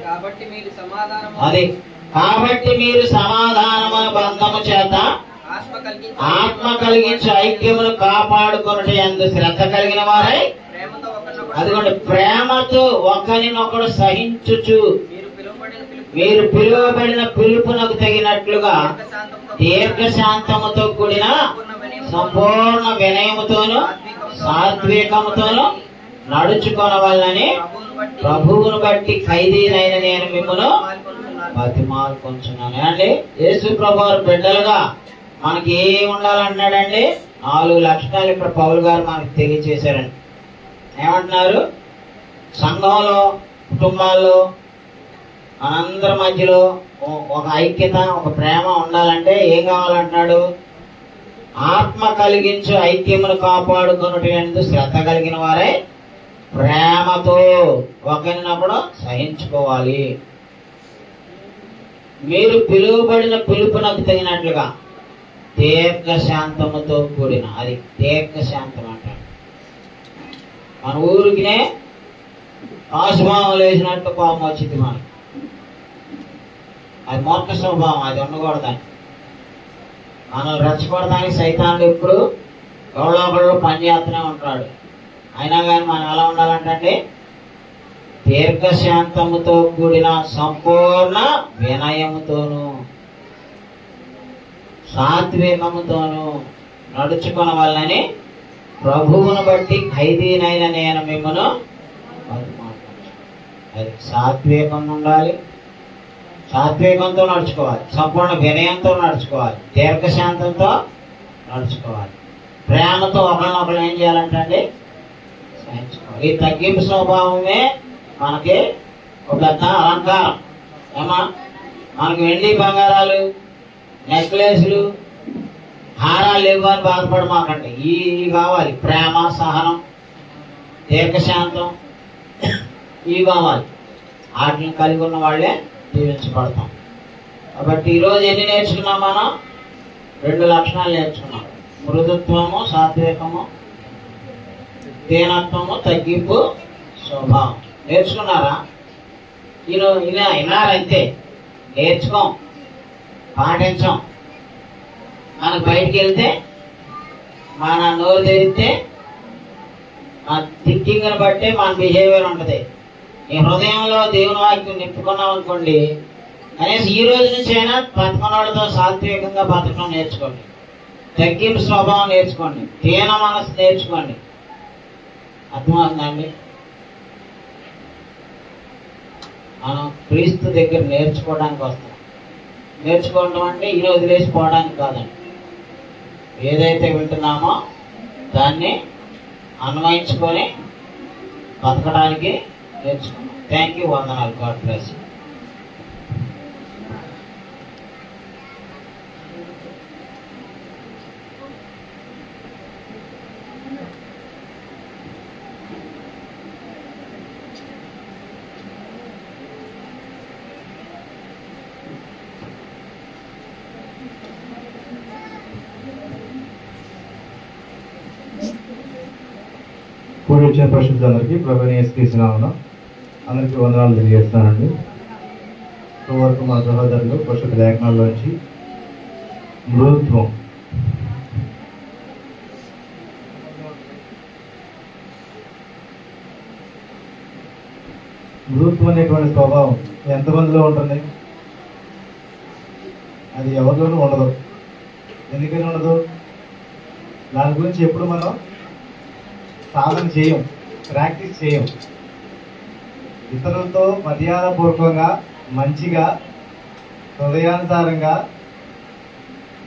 కాబట్టి మీరు సమాధానము బంధము చేత ఆత్మ కలిగించి ఐక్యమును కాపాడుకొనుట యందు శ్రద్ధ కలిగిన వారై, అదిగోండి ప్రేమతో ఒకరినొకడు సహించుచు మీరు పిలువబడిన పిలుపునకు తగినట్లుగా దీర్ఘశాంతముతో కూడిన సంపూర్ణ వినయముతోను సాత్వికముతోను నడుచుకొనవలనని ప్రభువును బట్టి ఖైదీనైన నేను మిమ్మల్ని బతిమాలుకొంచున్నాను. అండి యేసు ప్రభువారు బిడ్డలుగా మనకి ఏం ఉండాలంటున్నాడండి? 4 లక్షణాలు ఇక్కడ పౌలు గారు మనకి తెలియజేశారండి. ఏమంటున్నారు? సంఘంలో, కుటుంబాల్లో, మనందరి మధ్యలో ఒక ఐక్యత, ఒక ప్రేమ ఉండాలంటే ఏం కావాలంటున్నాడు? ఆత్మ కలిగించు ఐక్యమును కాపాడుకొనుట యందు శ్రద్ధ కలిగిన వారే ప్రేమతో ఒకరినప్పుడు సహించుకోవాలి. మీరు పిలువబడిన పిలుపునకు తగినట్లుగా దీర్ఘశాంతముతో కూడిన, అది దీర్ఘశాంతం అంటారు. మన ఊరికినే ఆశభావం వేసినట్టు కోపం వచ్చింది మనకు. అది మూర్ఖ స్వభావం, అది ఉండకూడదని. మనం రెచ్చగొడడానికి సైతానుడు ఎప్పుడు ఎవరో ఒకళ్ళు పనిచేస్తూనే ఉంటాడు. అయినా కానీ మనం ఎలా ఉండాలంటే దీర్ఘశాంతముతో కూడిన సంపూర్ణ వినయముతోను సాత్వికముతోను నడుచుకొనవలనని ప్రభువును బట్టి ఖైదీనైన నేను మిమ్మల్ని అది సాత్వికం ఉండాలి, సాత్వికంతో నడుచుకోవాలి, సంపూర్ణ వినయంతో నడుచుకోవాలి, దీర్ఘశాంతంతో నడుచుకోవాలి, ప్రేమతో ఒకరినొకరు ఏం చేయాలంటే సహించుకోవాలి. ఈ తగ్గింపు స్వభావమే మనకి ఒక పెద్ద అలంకారం. ఏమా మనకి వెండి బంగారాలు, నెక్లెస్లు, హారాలు ఇవ్వని బాధపడమాకండి. ఈ కావాలి, ప్రేమ, సహనం, దీర్ఘశాంతం, ఇవి కావాలి. వాటిని కలిగి ఉన్న వాళ్ళే జీవించబడతాం. కాబట్టి ఈరోజు ఎన్ని నేర్చుకున్నాం? మనం 2 లక్షణాలు నేర్చుకున్నాం. మృదుత్వము, సాత్వికము, దీనత్వము, తగ్గింపు స్వభావం. నేర్చుకున్నారా? విన్నారంతే, నేర్చుకోం, పాటించాం. మనకు బయటికి వెళ్తే మన నోరు తెరిస్తే మన థింకింగ్ని బట్టి మన బిహేవియర్ ఉంటుంది. ఈ హృదయంలో దేవుని వాక్యం నింపుకున్నాం అనుకోండి, కనీసం ఈ రోజు నుంచి అయినా బతుకున్నవాడితో సాత్వికంగా బతకడం నేర్చుకోండి, తగ్గింపు స్వభావం నేర్చుకోండి, దీన మనసు నేర్చుకోండి. అర్థమవుతుందండి? మనం క్రీస్తు దగ్గర నేర్చుకోవడానికి వస్తాం. నేర్చుకోవడం అంటే ఈ వదిలేసిపోవడానికి కాదండి. ఏదైతే వింటున్నామో దాన్ని అన్వయించుకొని బతకడానికి నేర్చుకున్నాం. Thank you. వందనాలు. God bless you. కూడి వచ్చిన పరిశుద్ధులందరికీ ప్రభువైన యేసుక్రీస్తు నామమున అందరికీ వందనాలు తెలియజేస్తానండి. వరకు మా సహోదరులు పరిశుద్ధ లేఖనాల్లోంచి మృదుత్వం, మృదుత్వం అనేటువంటి స్వభావం ఎంతమందిలో ఉంటుంది? అది ఎవరిలోనూ ఉండదు. ఎందుకని ఉండదు? దాని గురించి ఎప్పుడు మనం సాధన చేయం, ప్రాక్టీస్ చేయం. ఇతరులతో మర్యాదపూర్వకంగా మంచిగా హృదయానుసారంగా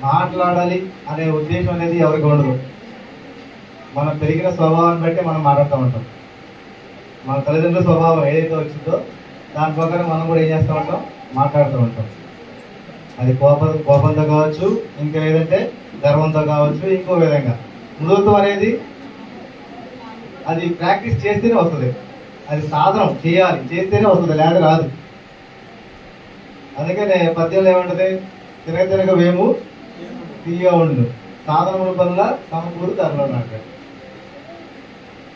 మాట్లాడాలి అనే ఉద్దేశం అనేది ఎవరికి ఉండదు. మనం పెరిగిన స్వభావాన్ని బట్టి మనం మాట్లాడుతూ ఉంటాం. మన తల్లిదండ్రుల స్వభావం ఏదైతే వచ్చిందో దాని ప్రకారం మనం కూడా ఏం చేస్తూ ఉంటాం, మాట్లాడుతూ ఉంటాం. అది కోపంతో కావచ్చు, ఇంకా లేదంటే గర్వంతో కావచ్చు, ఇంకో విధంగా. మృదుత్వం అనేది అది ప్రాక్టీస్ చేస్తేనే వస్తుంది. అది సాధనం చేయాలి, చేస్తేనే వస్తుంది, లేదా రాదు. అందుకనే పద్యంలో ఏమంటది, తినక వేము తీయగా ఉండు, సాధనముల పనుల సమకూరు ధరలో నాకు.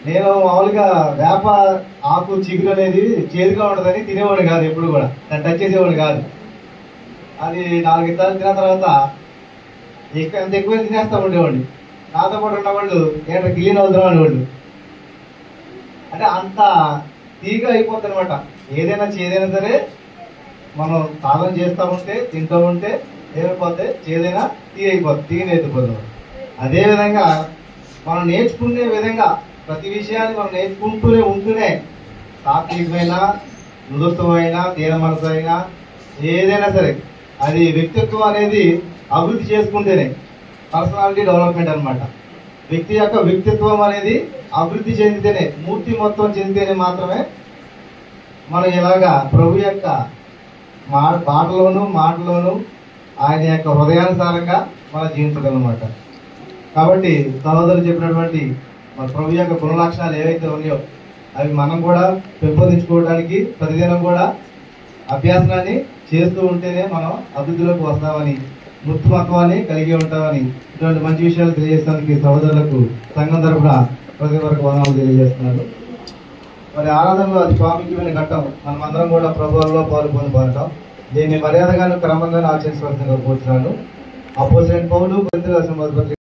నేను మామూలుగా వేప ఆకు చిగురు అనేది చేదుగా ఉండదని తినేవాడు కాదు, ఎప్పుడు కూడా దాన్ని టచ్ చేసేవాడు కాదు. అది 4 సార్లు తిన్న తర్వాత ఎంత ఎక్కువ తినేస్తా ఉండేవాడిని. నాతో పాటు ఉన్నవాళ్ళు ఏంటో గిల్లిన అవుతున్నాం అనేవాళ్ళు. అంటే అంత తీగా అయిపోతుంది అనమాట. ఏదైనా సరే మనం సాధన చేస్తూ ఉంటే, తింటూ ఉంటే ఏమైపోతే చేదైనా తీగని ఎత్తిపోతుంది. అదేవిధంగా మనం నేర్చుకునే విధంగా ప్రతి విషయాన్ని మనం నేర్చుకుంటూనే ఉంటూనే సాత్వికమైన, మృదుత్వమైన, దీన మనసు అయినా ఏదైనా సరే అది వ్యక్తిత్వం అనేది అభివృద్ధి చేసుకుంటేనే పర్సనాలిటీ డెవలప్మెంట్ అనమాట. వ్యక్తి యొక్క వ్యక్తిత్వం అనేది అభివృద్ధి చెందితేనే, మూర్తి మొత్తం చెందితేనే మాత్రమే మనం ఇలాగా ప్రభు యొక్క మాటలోను ఆయన యొక్క హృదయానుసారంగా మనం జీవించగలనమాట. కాబట్టి సహోదరులు చెప్పినటువంటి మన ప్రభు యొక్క గుణలక్షణాలు ఏవైతే ఉన్నాయో అవి మనం కూడా పెంపొందించుకోవడానికి ప్రతిదినం కూడా అభ్యాసాన్ని చేస్తూ ఉంటేనే మనం అభివృద్ధిలోకి వస్తామని, మూర్తిమత్వాన్ని కలిగి ఉంటామని, ఇటువంటి మంచి విషయాలు తెలియజేస్తానికి సహోదరులకు సంఘం తరఫున ప్రతి వరకు వందనాలు తెలియజేస్తున్నారు. మరి ఆరాధనలో అది ప్రాముఖ్యమైన ఘట్టం. మనమందరం కూడా ప్రభువులో పాల్గొనబడటం, దీన్ని మర్యాదగాను క్రమంగాను ఆచరించవలసిందిగా కోరుతున్నాను. అపోజిట్ పౌలు కొరింథీయులకు రాసిన మొదటి పత్రిక